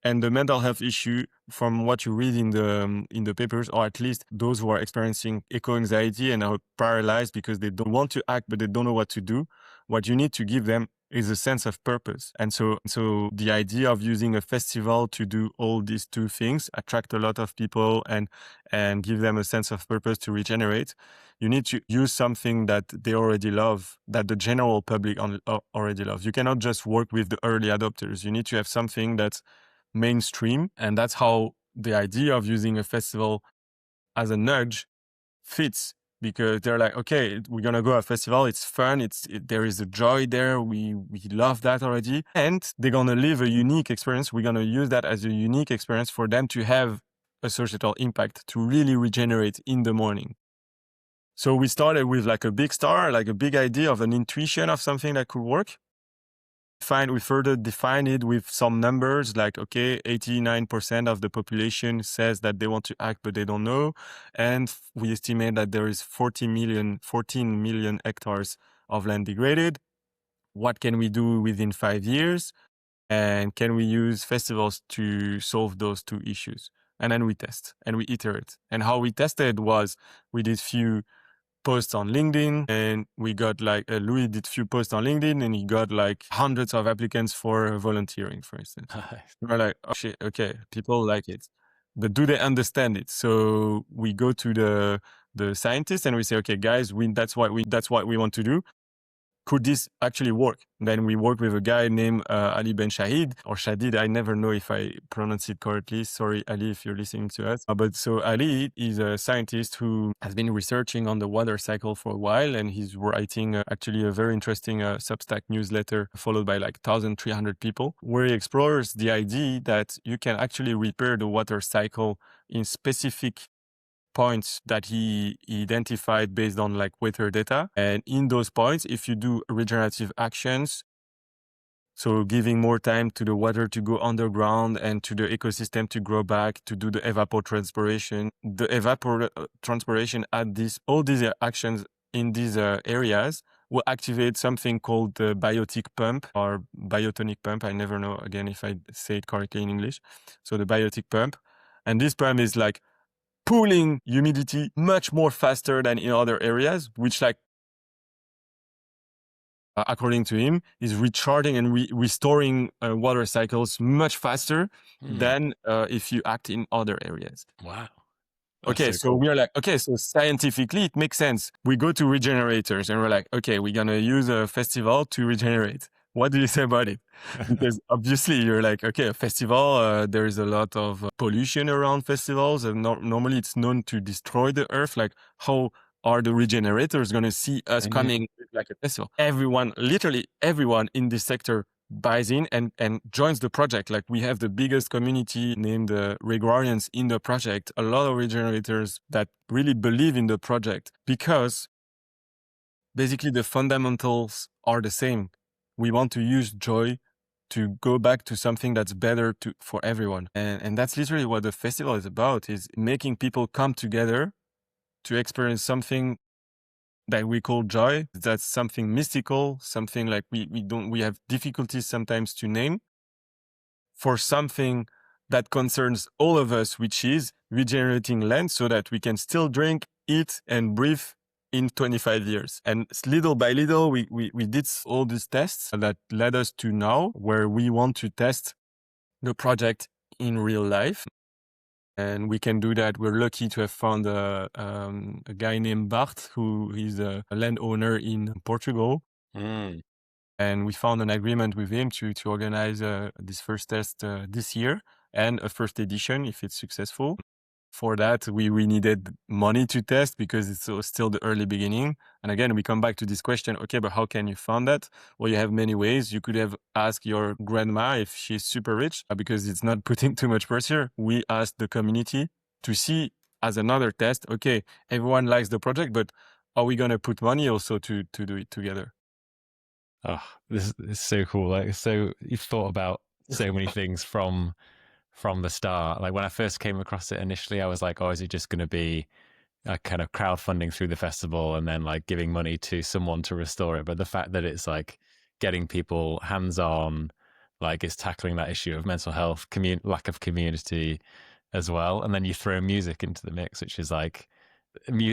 And the mental health issue, from what you read in the papers, or at least those who are experiencing eco-anxiety and are paralyzed because they don't want to act, but they don't know what to do, what you need to give them is a sense of purpose. And so the idea of using a festival to do all these two things, attract a lot of people and give them a sense of purpose to regenerate, you need to use something that they already love, that the general public already loves. You cannot just work with the early adopters. You need to have something that's mainstream. And that's how the idea of using a festival as a nudge fits, because they're like, okay, we're going to go to a festival. It's fun. There is a joy there. We love that already. And they're going to live a unique experience. We're going to use that as a unique experience for them to have a societal impact, to really regenerate in the morning. So we started with like a big star, like a big idea of an intuition of something that could work. We further define it with some numbers, like, okay, 89% of the population says that they want to act, but they don't know. And we estimate that there is 14 million hectares of land degraded. What can we do within 5 years? And can we use festivals to solve those two issues? And then we test and we iterate. And how we tested was we did few posts on LinkedIn, and we got like Louis did few posts on LinkedIn, and he got like hundreds of applicants for volunteering, for instance. We're like, oh shit, okay, people like it, but do they understand it? So we go to the scientists and we say, okay, guys, that's what we want to do. could this actually work? Then we worked with a guy named Ali Ben Shahid, or Shadid. I never know if I pronounce it correctly. Sorry, Ali, if you're listening to us. But so Ali is a scientist who has been researching on the water cycle for a while, and he's writing actually a very interesting Substack newsletter followed by like 1,300 people, where he explores the idea that you can actually repair the water cycle in specific points that he identified based on like weather data. And in those points, if you do regenerative actions, so giving more time to the water to go underground and to the ecosystem to grow back, to do the evapotranspiration, the evapotranspiration at all these actions in these areas will activate something called the biotic pump or biotonic pump. I never know again if I say it correctly in English. So the biotic pump. And this pump is like pooling humidity much more faster than in other areas, which like, according to him, is recharging and restoring water cycles much faster than if you act in other areas. Wow. Okay, so we are like, okay, so scientifically it makes sense. We go to regenerators and we're like, okay, we're going to use a festival to regenerate. What do you say about it? Because obviously you're like, okay, a festival, there's a lot of pollution around festivals, and normally it's known to destroy the earth. Like, how are the regenerators going to see us coming like a festival? Everyone, literally everyone in this sector buys in and joins the project. Like, we have the biggest community named Wreglesworth in the project, a lot of regenerators that really believe in the project because basically the fundamentals are the same. We want to use joy to go back to something that's better for everyone. And that's literally what the festival is about, is making people come together to experience something that we call joy. That's something mystical, something like we have difficulties sometimes to name, for something that concerns all of us, which is regenerating land so that we can still drink, eat, and breathe in 25 years. And little by little, we did all these tests that led us to now, where we want to test the project in real life. And we can do that. We're lucky to have found a guy named Bart, who is a landowner in Portugal. And we found an agreement with him to organize this first test this year, and a first edition if it's successful. For that, we needed money to test because it's still the early beginning. And again, we come back to this question, okay, but how can you fund that? Well, you have many ways. You could have asked your grandma if she's super rich, because it's not putting too much pressure. We asked the community to see as another test, okay, everyone likes the project, but are we going to put money also to do it together? Oh, this is so cool. Like, so you've thought about so many things from the start. Like, when I first came across it initially, I was like, oh, is it just going to be a kind of crowdfunding through the festival and then like giving money to someone to restore it? But the fact that it's like getting people hands-on, like it's tackling that issue of mental health, lack of community as well. And then you throw music into the mix, which is like,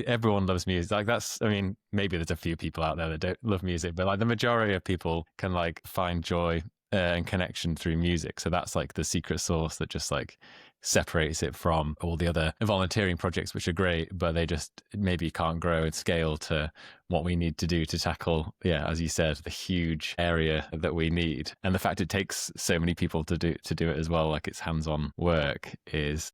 everyone loves music. Like, that's, I mean, maybe there's a few people out there that don't love music, but like the majority of people can like find joy and connection through music. So that's like the secret sauce that just like separates it from all the other volunteering projects, which are great, but they just maybe can't grow and scale to what we need to do to tackle, yeah, as you said, the huge area that we need. And the fact it takes so many people to do it as well, like it's hands-on work, is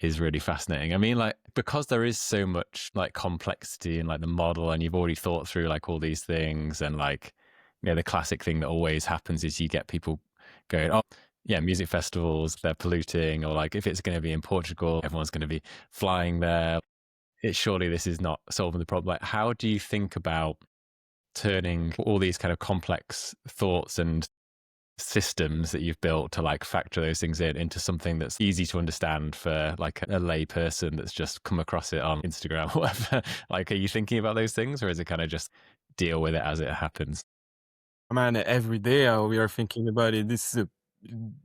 really fascinating. I mean, like, because there is so much like complexity in like the model, and you've already thought through like all these things, and like, you know, the classic thing that always happens is you get people going, oh yeah, music festivals, they're polluting, or like if it's going to be in Portugal, everyone's going to be flying there. Surely this is not solving the problem. Like, how do you think about turning all these kind of complex thoughts and systems that you've built to like factor those things into something that's easy to understand for like a lay person that's just come across it on Instagram or whatever? Like, are you thinking about those things, or is it kind of just deal with it as it happens? Man, every day we are thinking about it. This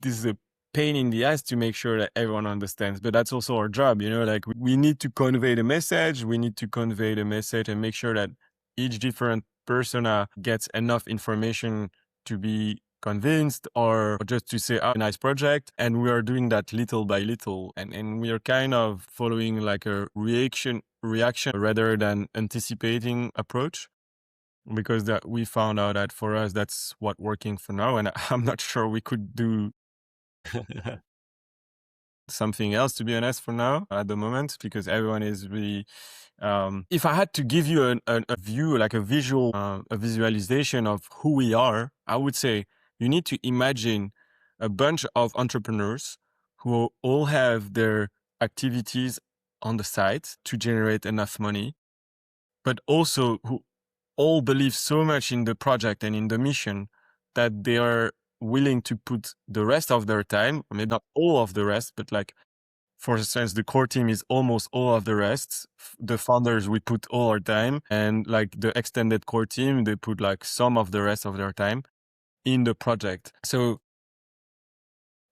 is a pain in the ass to make sure that everyone understands, but that's also our job, you know, like we need to convey the message. We need to convey the message and make sure that each different persona gets enough information to be convinced, or just to say, oh, nice project. And we are doing that little by little. And we are kind of following like a reaction rather than anticipating approach. because that we found out that for us, that's what working for now. And I'm not sure we could do something else, to be honest, for now at the moment, because everyone is really, if I had to give you a view, like a visual, a visualization of who we are, I would say you need to imagine a bunch of entrepreneurs who all have their activities on the side to generate enough money, but also who all believe so much in the project and in the mission that they are willing to put the rest of their time, maybe not all of the rest, but like, for instance, the core team is almost all of the rest. The founders, we put all our time, and like the extended core team, they put like some of the rest of their time in the project. So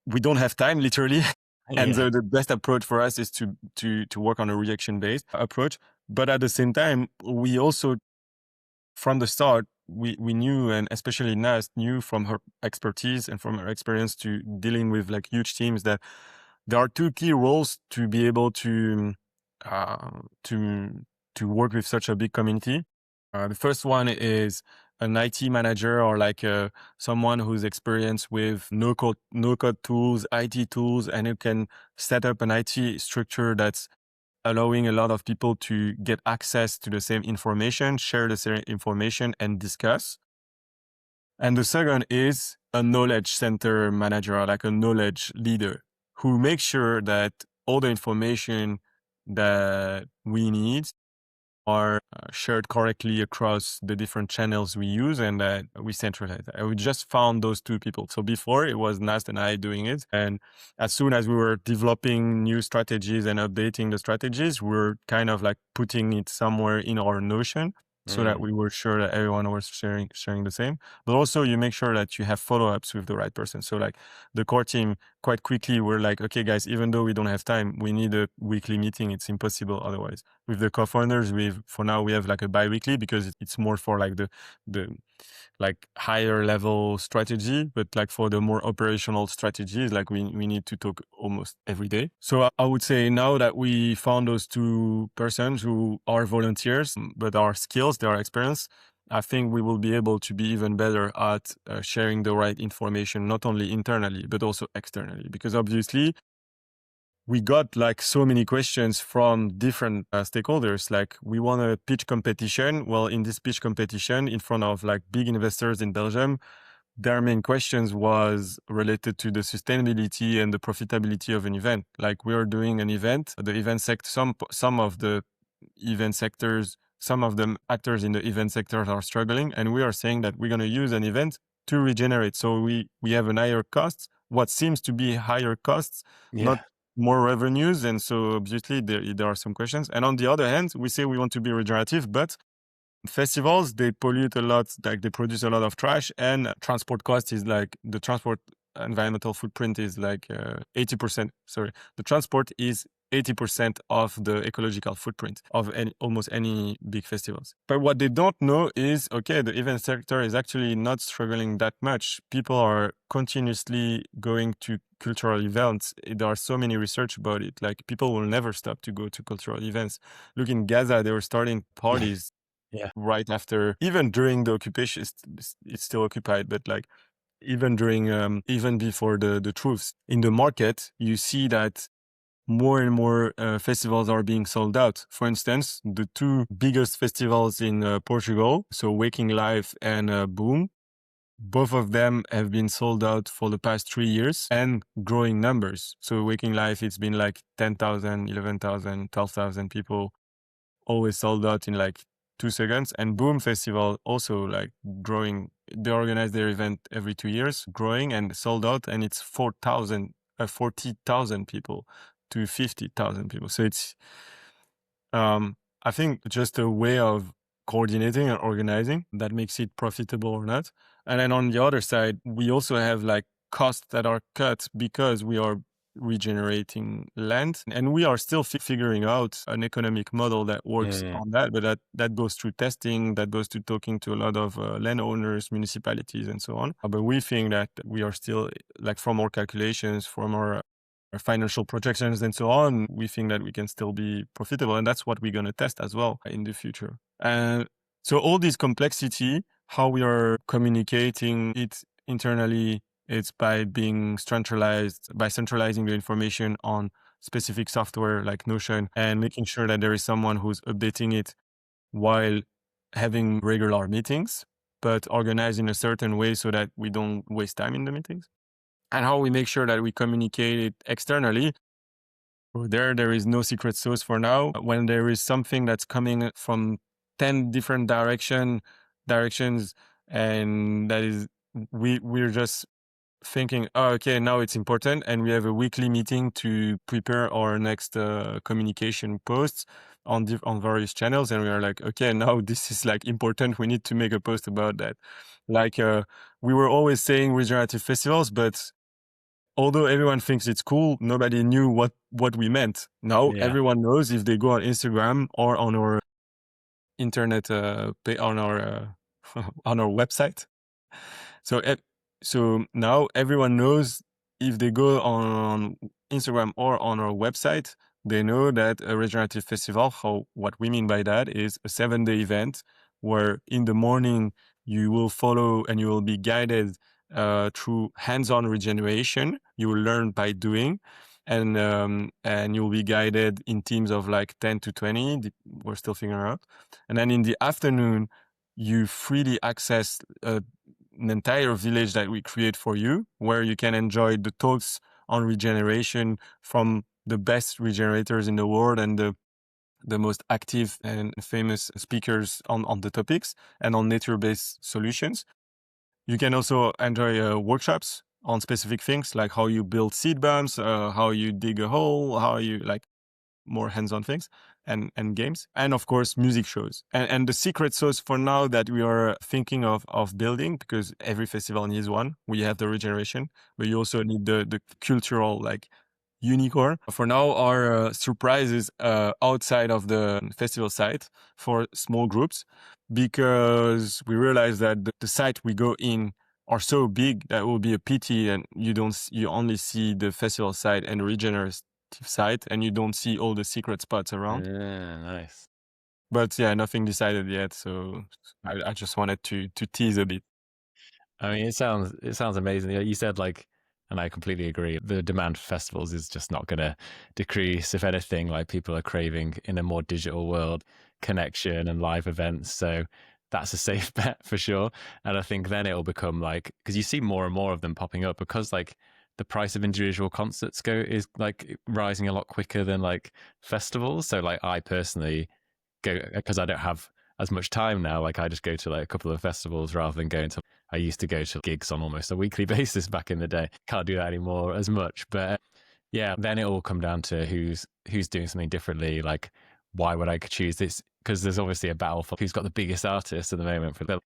we don't have time, literally. And Yeah. the best approach for us is to work on a reaction-based approach. But at the same time, we also, from the start, we knew, and especially Nast knew from her expertise and from her experience to dealing with like huge teams, that there are two key roles to be able uh, to to work with such a big community. The first one is an IT manager, or like someone who's experienced with no code tools, IT tools, and who can set up an IT structure that's allowing a lot of people to get access to the same information, share the same information, and discuss. And the second is a knowledge center manager, or like a knowledge leader, who makes sure that all the information that we need are shared correctly across the different channels we use, and that we centralize. And we just found those two people. So before, it was Nast and I doing it. And as soon as we were developing new strategies and updating the strategies, we're kind of like putting it somewhere in our Notion, so that we were sure that everyone was sharing the same. But also you make sure that you have follow-ups with the right person. So like the core team, quite quickly, we're like, okay, guys, even though we don't have time, we need a weekly meeting. It's impossible otherwise. With the co-founders, for now we have like a bi-weekly, because it's more for like the like higher level strategy, but like for the more operational strategies, like we need to talk almost every day. So I would say now that we found those two persons who are volunteers, but are skills, they are experienced, I think we will be able to be even better at sharing the right information, not only internally, but also externally. Because obviously, we got like so many questions from different stakeholders. Like, we want a pitch competition. Well, in this pitch competition, in front of like big investors in Belgium, their main questions was related to the sustainability and the profitability of an event. Like, we are doing an event, the event sector, some of the event sectors, some of the actors in the event sectors are struggling, and we are saying that we're going to use an event to regenerate. So we have an higher cost, what seems to be higher costs, not Yeah. more revenues. And so obviously there are some questions. And on the other hand, we say we want to be regenerative, but festivals, they pollute a lot, like they produce a lot of trash, and transport cost is like, the transport environmental footprint is like 80%. Sorry, the transport is 80% of the ecological footprint of almost any big festivals. But what they don't know is, okay, the event sector is actually not struggling that much. People are continuously going to cultural events. There are so many research about it. Like, people will never stop to go to cultural events. Look, in Gaza, they were starting parties Yeah. right after, even during the occupation. It's still occupied, but like, even during, even before the truce in the market, you see that more and more festivals are being sold out. For instance, the two biggest festivals in Portugal, so Waking Life and Boom, both of them have been sold out for the past 3 years, and growing numbers. So Waking Life, it's been like 10,000, 11,000, 12,000 people, always sold out in like 2 seconds. And Boom Festival also like growing. They organize their event every 2 years, growing and sold out, and it's 40,000 people to 50,000 people. So it's, I think, just a way of coordinating and organizing that makes it profitable or not. And then on the other side, we also have like costs that are cut because we are regenerating land, and we are still figuring out an economic model that works on that. But that goes through testing, that goes to talking to a lot of landowners, municipalities, and so on. But we think that we are still, like, from our calculations, from our financial projections and so on, we think that we can still be profitable. And that's what we're going to test as well in the future. And So all this complexity, how we are communicating it internally, it's by being centralized, by centralizing the information on specific software like Notion and making sure that there is someone who's updating it while having regular meetings, but organized in a certain way so that we don't waste time in the meetings. And how we make sure that we communicate it externally. There is no secret sauce for now. When there is something that's coming from 10 different directions, and that is we're just thinking, oh, okay, now it's important, and we have a weekly meeting to prepare our next communication posts on various channels, and we are like, okay, now this is like important. We need to make a post about that. Like we were always saying regenerative festivals, but although everyone thinks it's cool, nobody knew what we meant. Now Yeah. everyone knows if they go on Instagram or on our internet, on our website. So, so now everyone knows if they go on Instagram or on our website, they know that a regenerative festival, what we mean by that is a 7-day event where in the morning you will follow and you will be guided through hands-on regeneration. You will learn by doing, and you'll be guided in teams of like 10 to 20. We're still figuring out. And then in the afternoon, you freely access an entire village that we create for you, where you can enjoy the talks on regeneration from the best regenerators in the world and the most active and famous speakers on the topics and on nature-based solutions. You can also enjoy workshops on specific things like how you build seed bombs, how you dig a hole, how you like more hands-on things and games, and of course music shows. And the secret sauce for now that we are thinking of building, because every festival needs one, we have the regeneration, but you also need the cultural like unicorn. For now, our surprises outside of the festival site for small groups, because we realize that the site we go in are so big that it will be a pity, and you only see the festival site and the regenerative site, and you don't see all the secret spots around. Yeah, nice. But yeah, nothing decided yet, so I just wanted to tease a bit. I mean, it sounds amazing. Yeah, you said like, and I completely agree. The demand for festivals is just not going to decrease. If anything, like people are craving in a more digital world connection and live events. So that's a safe bet for sure. And I think then it'll become like, because you see more and more of them popping up, because like the price of individual concerts is like rising a lot quicker than like festivals. So like I personally go, because I don't have as much time now. Like I just go to like a couple of festivals rather than going to. I used to go to gigs on almost a weekly basis back in the day. Can't do that anymore as much. But yeah, then it will come down to who's doing something differently. Like, why would I choose this? Because there's obviously a battle for who's got the biggest artist at the moment. For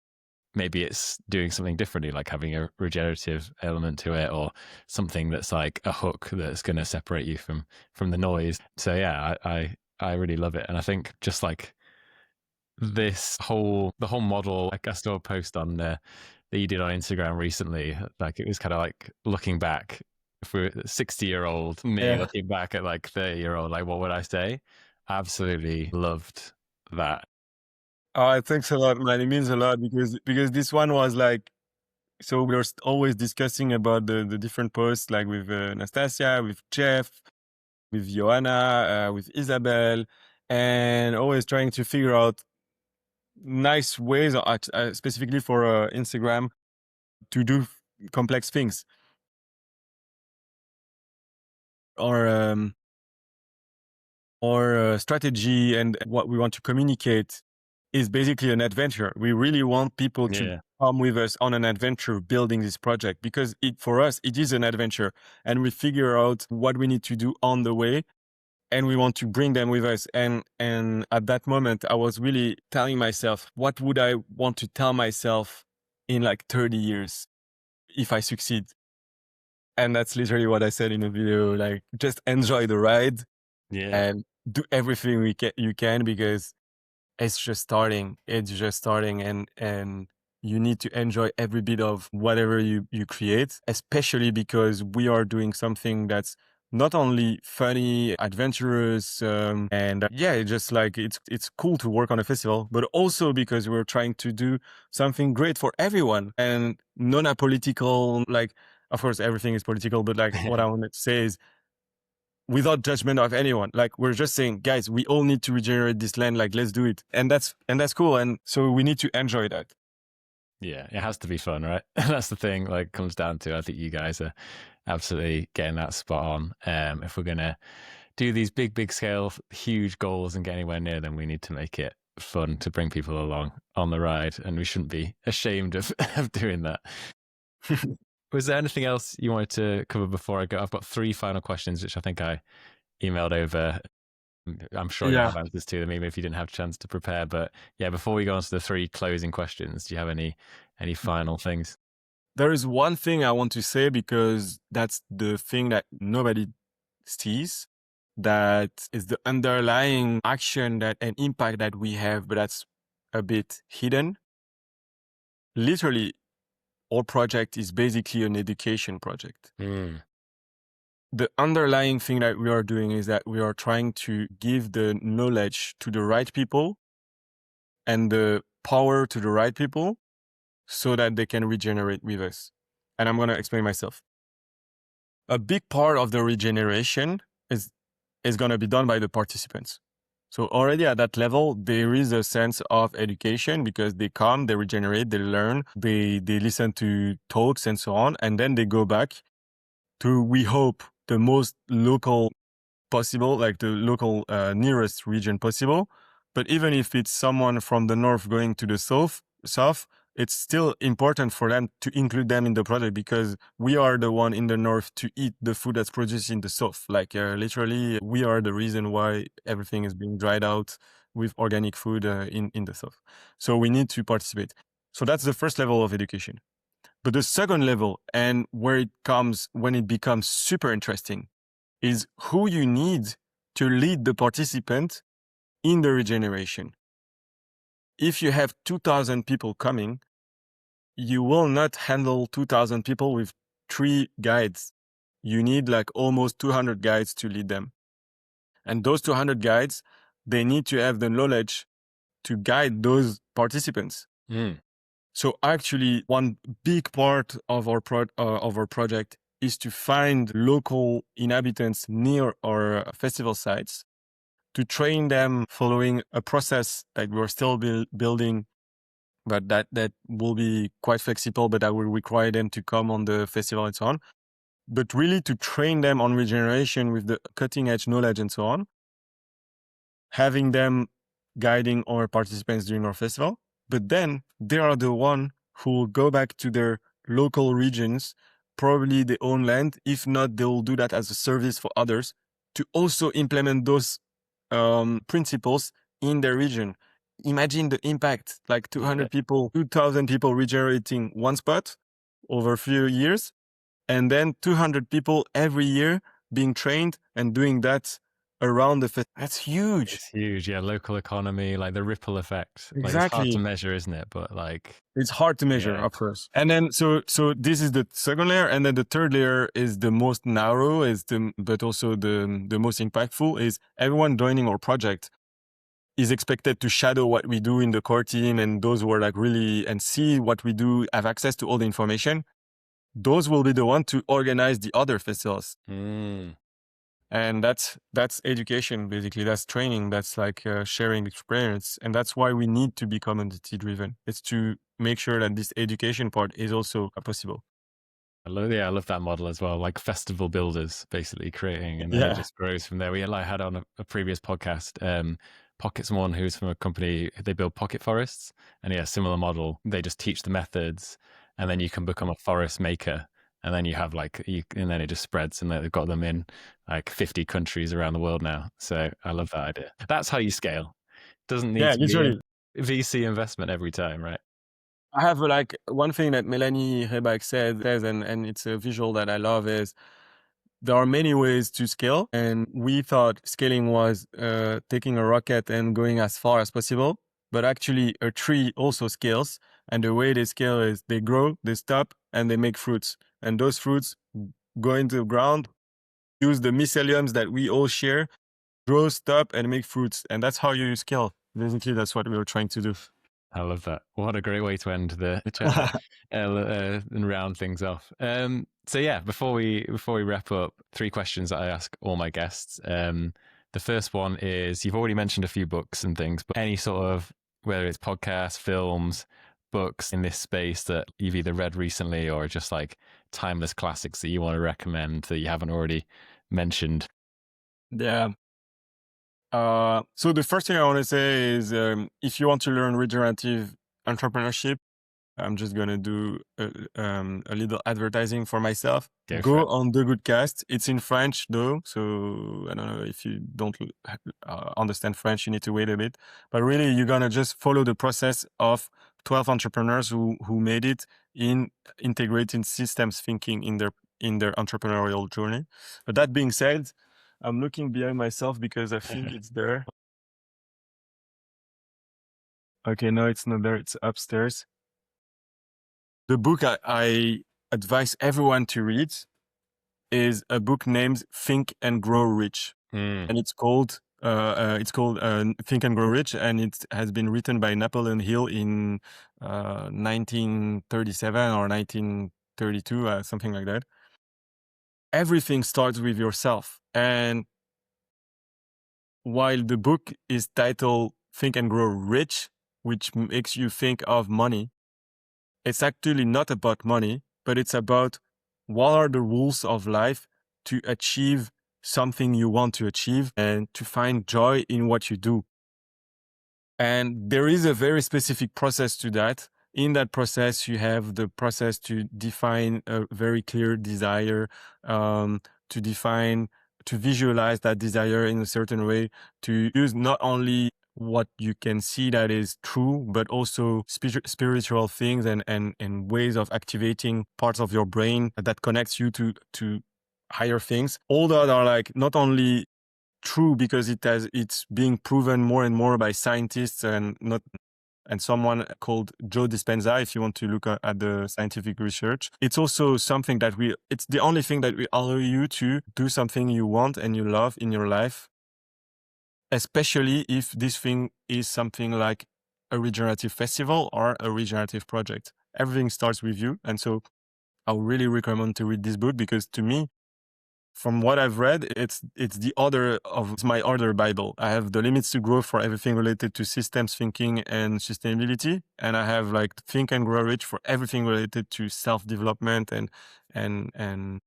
maybe it's doing something differently, like having a regenerative element to it, or something that's like a hook that's going to separate you from the noise. So yeah, I really love it, and I think just like the whole model, like I saw a post on that you did on Instagram recently. Like it was kind of like looking back for 60-year-old me Yeah. looking back at like 30-year-old, like what would I say? Absolutely loved that. Oh, thanks a lot, man. It means a lot because this one was like, so we are always discussing about the different posts, like with Nastasia, with Jeff, with Joanna, with Isabel, and always trying to figure out nice ways, specifically for Instagram, to do complex things. Or strategy and what we want to communicate is basically an adventure. We really want people to Yeah. come with us on an adventure building this project, because for us it is an adventure, and we figure out what we need to do on the way, and we want to bring them with us. And at that moment I was really telling myself, what would I want to tell myself in like 30 years if I succeed? And that's literally what I said in the video, like just enjoy the ride Yeah. and do everything you can, because it's just starting. It's just starting, and you need to enjoy every bit of whatever you create, especially because we are doing something that's not only funny, adventurous, and it's just like it's cool to work on a festival, but also because we're trying to do something great for everyone and non-political. Like, of course, everything is political, but like what I want to say is without judgment of anyone. Like, we're just saying, guys, we all need to regenerate this land. Like, let's do it, and that's cool. And so we need to enjoy that. Yeah, it has to be fun, right? That's the thing. Like, comes down to, I think you guys are absolutely getting that spot on. If we're gonna do these big scale, huge goals and get anywhere near them, we need to make it fun to bring people along on the ride, and we shouldn't be ashamed of, of doing that. Was there anything else you wanted to cover before I go? I've got 3 final questions, which I think I emailed over. I'm sure you'll Yeah. have answers to them, even if you didn't have a chance to prepare. But yeah, before we go on to the 3 closing questions, do you have any final things? There is one thing I want to say, because that's the thing that nobody sees. That is the underlying action and impact that we have, but that's a bit hidden. Literally, our project is basically an education project. The underlying thing that we are doing is that we are trying to give the knowledge to the right people and the power to the right people so that they can regenerate with us. And I'm going to explain myself. A big part of the regeneration is going to be done by the participants. So already at that level, there is a sense of education, because they come, they regenerate, they learn, they listen to talks and so on. And then they go back to, we hope, the most local possible, like the local nearest region possible. But even if it's someone from the north going to the south, it's still important for them to include them in the project, because we are the one in the north to eat the food that's produced in the south. Like, literally, we are the reason why everything is being dried out with organic food in the south. So we need to participate. So that's the first level of education. But the second level, and when it becomes super interesting, is who you need to lead the participant in the regeneration. If you have 2,000 people coming, you will not handle 2,000 people with 3 guides. You need like almost 200 guides to lead them. And those 200 guides, they need to have the knowledge to guide those participants. So actually, one big part of our project is to find local inhabitants near our festival sites, to train them following a process that we're still building, but that will be quite flexible, but that will require them to come on the festival and so on. But really to train them on regeneration with the cutting edge knowledge and so on, having them guiding our participants during our festival. But then they are the one who will go back to their local regions, probably their own land. If not, they will do that as a service for others to also implement those principles in their region. Imagine the impact, like 200 people, 2,000 people regenerating one spot over a few years, and then 200 people every year being trained and doing that around the festival. That's huge. It's huge. Yeah, local economy, like the ripple effect. Like, it's hard to measure, isn't it? But like, it's hard to measure, of course. And then so this is the second layer, and then the third layer is the most narrow, but also the most impactful, is everyone joining our project is expected to shadow what we do in the core team, and those who are like really and see what we do, have access to all the information. Those will be the one to organize the other festivals. And that's education, basically. That's training. That's like sharing experience. And that's why we need to be community driven. It's to make sure that this education part is also possible. I love that model as well. Like festival builders, basically creating, and then it just grows from there. We had on a previous podcast, Pocket's one, who's from a company, they build pocket forests, and similar model. They just teach the methods, and then you can become a forest maker. And then you have and then it just spreads, and they've got them in like 50 countries around the world now. So I love that idea. That's how you scale. Doesn't need to be a VC investment every time, right? I have like one thing that Melanie Reback says, and it's a visual that I love, is there are many ways to scale. And we thought scaling was taking a rocket and going as far as possible. But actually, a tree also scales. And the way they scale is they grow, they stop, and they make fruits. And those fruits go into the ground, use the myceliums that we all share, grow, stop, and make fruits. And that's how you scale. Basically, that's what we were trying to do. I love that. What a great way to end the chat and round things off. So yeah, before we wrap up, 3 questions that I ask all my guests. The first one is, you've already mentioned a few books and things, but any sort of, whether it's podcasts, films, books in this space that you've either read recently or just like timeless classics that you want to recommend that you haven't already mentioned. Yeah. So the first thing I want to say is, if you want to learn regenerative entrepreneurship, I'm just going to do a little advertising for myself. Go on The Good Cast. It's in French though. So I don't know, if you don't understand French, you need to wait a bit. But really, you're going to just follow the process of 12 entrepreneurs who made it in integrating systems thinking in their entrepreneurial journey. But that being said, I'm looking behind myself because I think it's there. Okay, no, it's not there. It's upstairs. The book I advise everyone to read is a book named Think and Grow Rich. And it's called Think and Grow Rich, and it has been written by Napoleon Hill in 1937 or 1932, something like that. Everything starts with yourself. And while the book is titled Think and Grow Rich, which makes you think of money, it's actually not about money, but it's about what are the rules of life to achieve something you want to achieve and to find joy in what you do. And there is a very specific process to that. In that process, you have the process to define a very clear desire, to visualize that desire in a certain way, to use not only what you can see that is true, but also spiritual things and ways of activating parts of your brain that connects you to higher things. All that are like not only true because it's being proven more and more by scientists and someone called Joe Dispenza, if you want to look at the scientific research. It's also something that it's the only thing that will allow you to do something you want and you love in your life, especially if this thing is something like a regenerative festival or a regenerative project. Everything starts with you. And so I would really recommend to read this book because to me, from what I've read, it's my other Bible. I have The Limits to Growth for everything related to systems thinking and sustainability. And I have like Think and Grow Rich for everything related to self-development and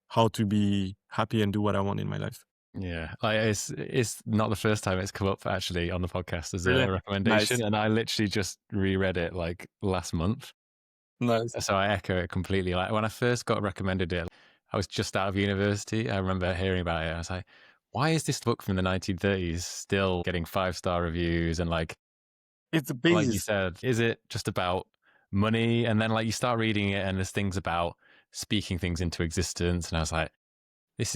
how to be happy and do what I want in my life. Yeah, like it's not the first time it's come up actually on the podcast as Really? a recommendation, Nice. and I literally just reread it like last month. Nice. So I echo it completely. Like when I first got recommended it, I was just out of university. I remember hearing about it. I was like, why is this book from the 1930s still getting 5-star reviews? And It's the like you basis. said, is it just about money? And then like you start reading it and there's things about speaking things into existence. And I was like,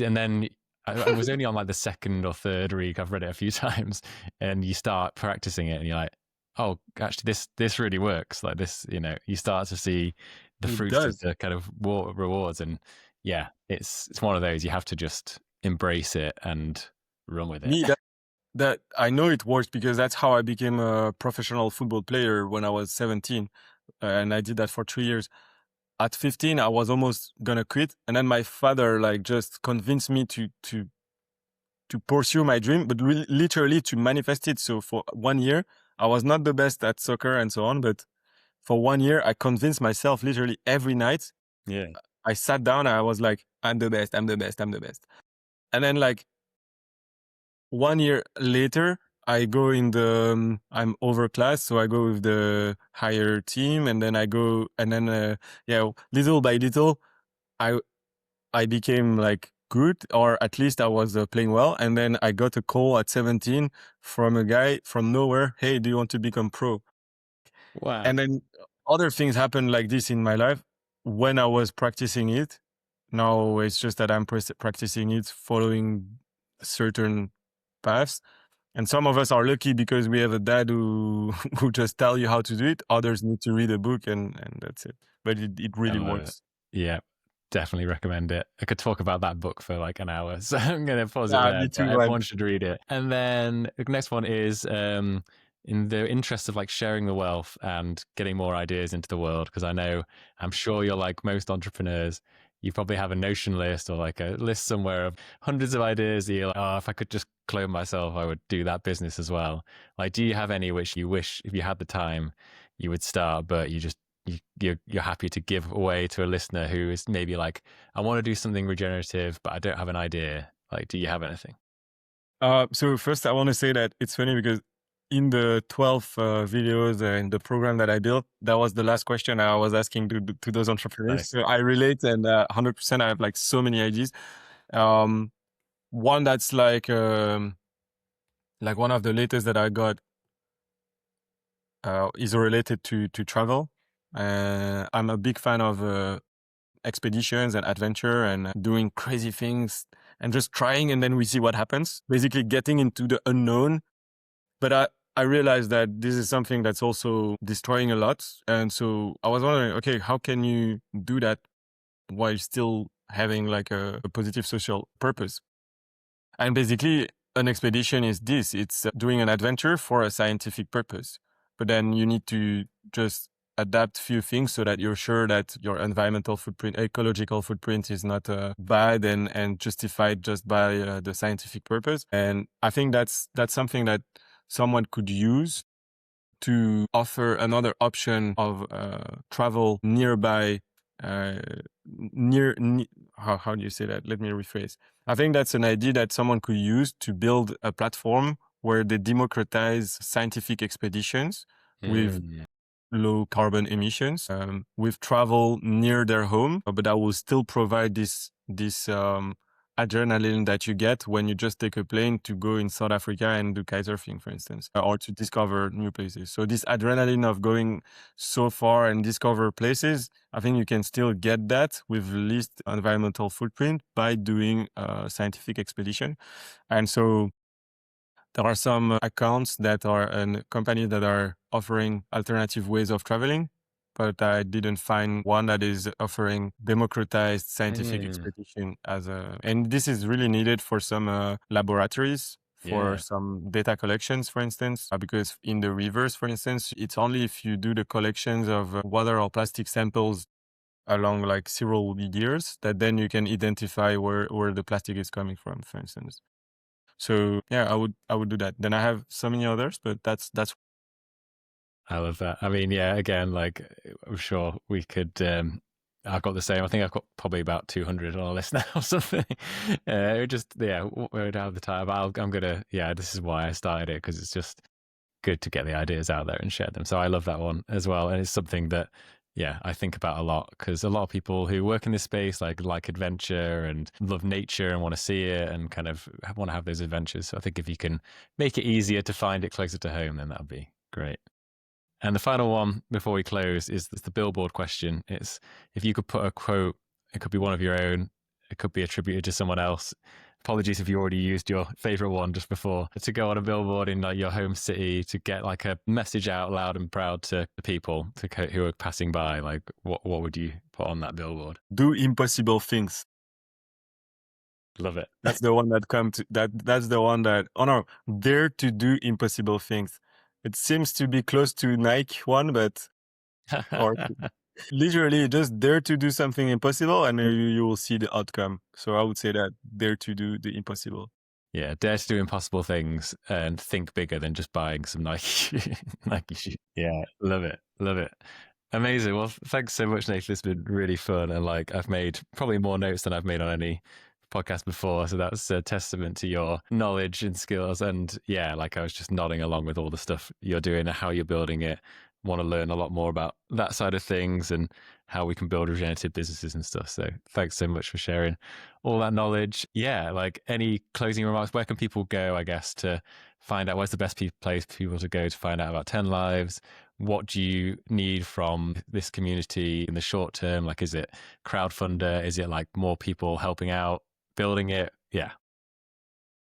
and then I was only on like the second or third week. I've read it a few times and you start practicing it and you're like, oh, actually this really works. Like this, you start to see the It fruits of does. the kind of rewards. And yeah, it's one of those, you have to just embrace it and run with it. Me, that I know it works because that's how I became a professional football player when I was 17. And I did that for 3 years. At 15, I was almost gonna quit. And then my father like just convinced me to pursue my dream, but literally to manifest it. So for 1 year, I was not the best at soccer and so on, but for 1 year, I convinced myself literally every night. Yeah. I sat down and I was like, I'm the best, I'm the best, I'm the best. And then like 1 year later, I go in I'm overclass, so I go with the higher team, and then little by little, I became like good, or at least I was playing well. And then I got a call at 17 from a guy from nowhere. Hey, do you want to become pro? Wow. And then other things happened like this in my life when I was practicing it. Now it's just that I'm practicing it following certain paths. And some of us are lucky because we have a dad who who just tell you how to do it. Others need to read a book and that's it. But it really works. Yeah. definitely recommend it. I could talk about that book for like an hour, so I'm going to pause it Yeah, there, me but too, man. everyone should read it. And then the next one is in the interest of like sharing the wealth and getting more ideas into the world, because I'm sure you're like most entrepreneurs, you probably have a Notion list or like a list somewhere of hundreds of ideas that you're like, oh, if I could just clone myself, I would do that business as well. Like, do you have any which you wish if you had the time you would start, but you're happy to give away to a listener who is maybe like, I want to do something regenerative, but I don't have an idea. Like, do you have anything? So first, I want to say that it's funny because in the 12 videos in the program that I built, that was the last question I was asking to those entrepreneurs. Nice. So I relate, and 100% I have like so many ideas. Um, One that's like one of the latest that I got is related to travel. I'm a big fan of expeditions and adventure and doing crazy things and just trying, and then we see what happens. Basically, getting into the unknown. But I realized that this is something that's also destroying a lot. And so I was wondering, okay, how can you do that while still having like a positive social purpose? And basically, an expedition is this: it's doing an adventure for a scientific purpose. But then you need to just adapt few things so that you're sure that your environmental footprint, ecological footprint is not bad and justified just by the scientific purpose. And I think that's something that someone could use to offer another option of travel nearby. Uh, how do you say that? Let me rephrase. I think that's an idea that someone could use to build a platform where they democratize scientific expeditions with Mm, low carbon emissions, with travel near their home, but that will still provide this adrenaline that you get when you just take a plane to go in South Africa and do kitesurfing, for instance, or to discover new places. So this adrenaline of going so far and discover places, I think you can still get that with least environmental footprint by doing a scientific expedition. And so there are some accounts that are and companies that are offering alternative ways of traveling, but I didn't find one that is offering democratized scientific mm, expedition as a. And this is really needed for some laboratories, for yeah. some data collections, for instance, because in the rivers, for instance, it's only if you do the collections of water or plastic samples along like several years that then you can identify where the plastic is coming from, for instance. So yeah, I would do that. Then I have so many others, but that's I love that. I mean, yeah, again, like I'm sure we could. I've got the same. I think I've got probably about 200 on a list now or something. Just, yeah, we don't have the time. I'm gonna, yeah, this is why I started it, because it's just good to get the ideas out there and share them. So I love that one as well. And it's something that, yeah, I think about a lot, because a lot of people who work in this space like adventure and love nature and want to see it and kind of want to have those adventures. So I think if you can make it easier to find it closer to home, then that would be great. And the final one before we close is the billboard question. It's, if you could put a quote, it could be one of your own, it could be attributed to someone else. Apologies if you already used your favorite one just before, to go on a billboard in like your home city to get like a message out loud and proud to the people who are passing by. Like, what would you put on that billboard? do impossible things. Love it. That's the one that come to that. That's the one that, oh no, dare to do impossible things. It seems to be close to Nike one, but or literally just dare to do something impossible, and you will see the outcome. So I would say that dare to do the impossible. Yeah, dare to do impossible things and think bigger than just buying some Nike Nike shoes. Yeah, love it, love it. Amazing. Well, thanks so much, Nathan. It's been really fun, and like I've made probably more notes than I've made on any podcast before. So that's a testament to your knowledge and skills. And yeah, like I was just nodding along with all the stuff you're doing and how you're building it. Want to learn a lot more about that side of things and how we can build regenerative businesses and stuff. So thanks so much for sharing all that knowledge. Yeah, like any closing remarks, where can people go, I guess, to find out where's the best place for people to go to find out about 10 Lives? What do you need from this community in the short term? Like, is it crowdfunder? Is it like more people helping out, building it? Yeah.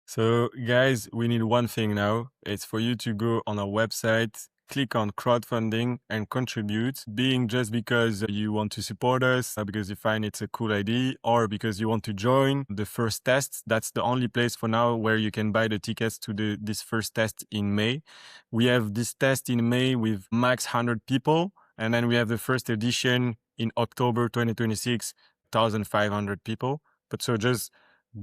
So guys, we need one thing now. It's for you to go on our website, click on crowdfunding and contribute, being just because you want to support us, because you find it's a cool idea, or because you want to join the first test. That's the only place for now where you can buy the tickets to this first test in May. We have this test in May with max 100 people, and then we have the first edition in October 2026, 1,500 people. But so just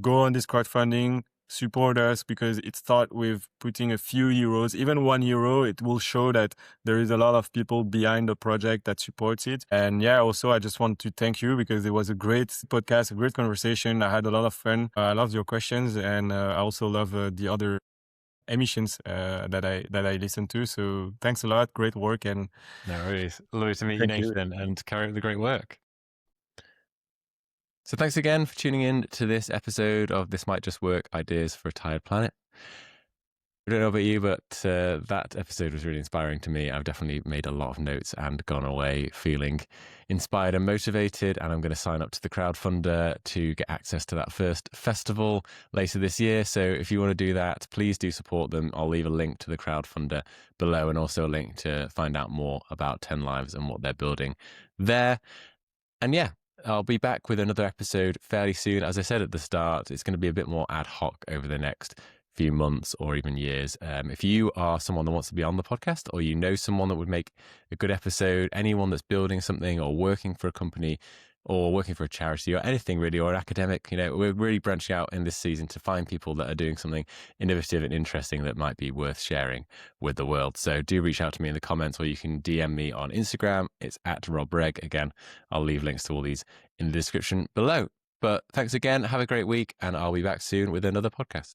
go on this crowdfunding, support us, because it starts with putting a few euros, even €1. It will show that there is a lot of people behind the project that supports it. And yeah, also I just want to thank you because it was a great podcast, a great conversation. I had a lot of fun. I loved your questions, and I also love the other emissions that I listened to. So thanks a lot. Great work. And No worries. Lovely to meet you, thank you. Nathan, and carry on the great work. So thanks again for tuning in to this episode of This Might Just Work, Ideas for a Tired Planet. I don't know about you, but that episode was really inspiring to me. I've definitely made a lot of notes and gone away feeling inspired and motivated. And I'm going to sign up to the crowdfunder to get access to that first festival later this year. So if you want to do that, please do support them. I'll leave a link to the crowdfunder below, and also a link to find out more about 10 Lives and what they're building there. And yeah, I'll be back with another episode fairly soon. As I said at the start, it's going to be a bit more ad hoc over the next few months or even years. If you are someone that wants to be on the podcast, or you know someone that would make a good episode, anyone that's building something or working for a company or working for a charity or anything really, or an academic, we're really branching out in this season to find people that are doing something innovative and interesting that might be worth sharing with the world. So do reach out to me in the comments, or you can DM me on Instagram. It's at @RobReg. Again, I'll leave links to all these in the description below. But thanks again. Have a great week, and I'll be back soon with another podcast.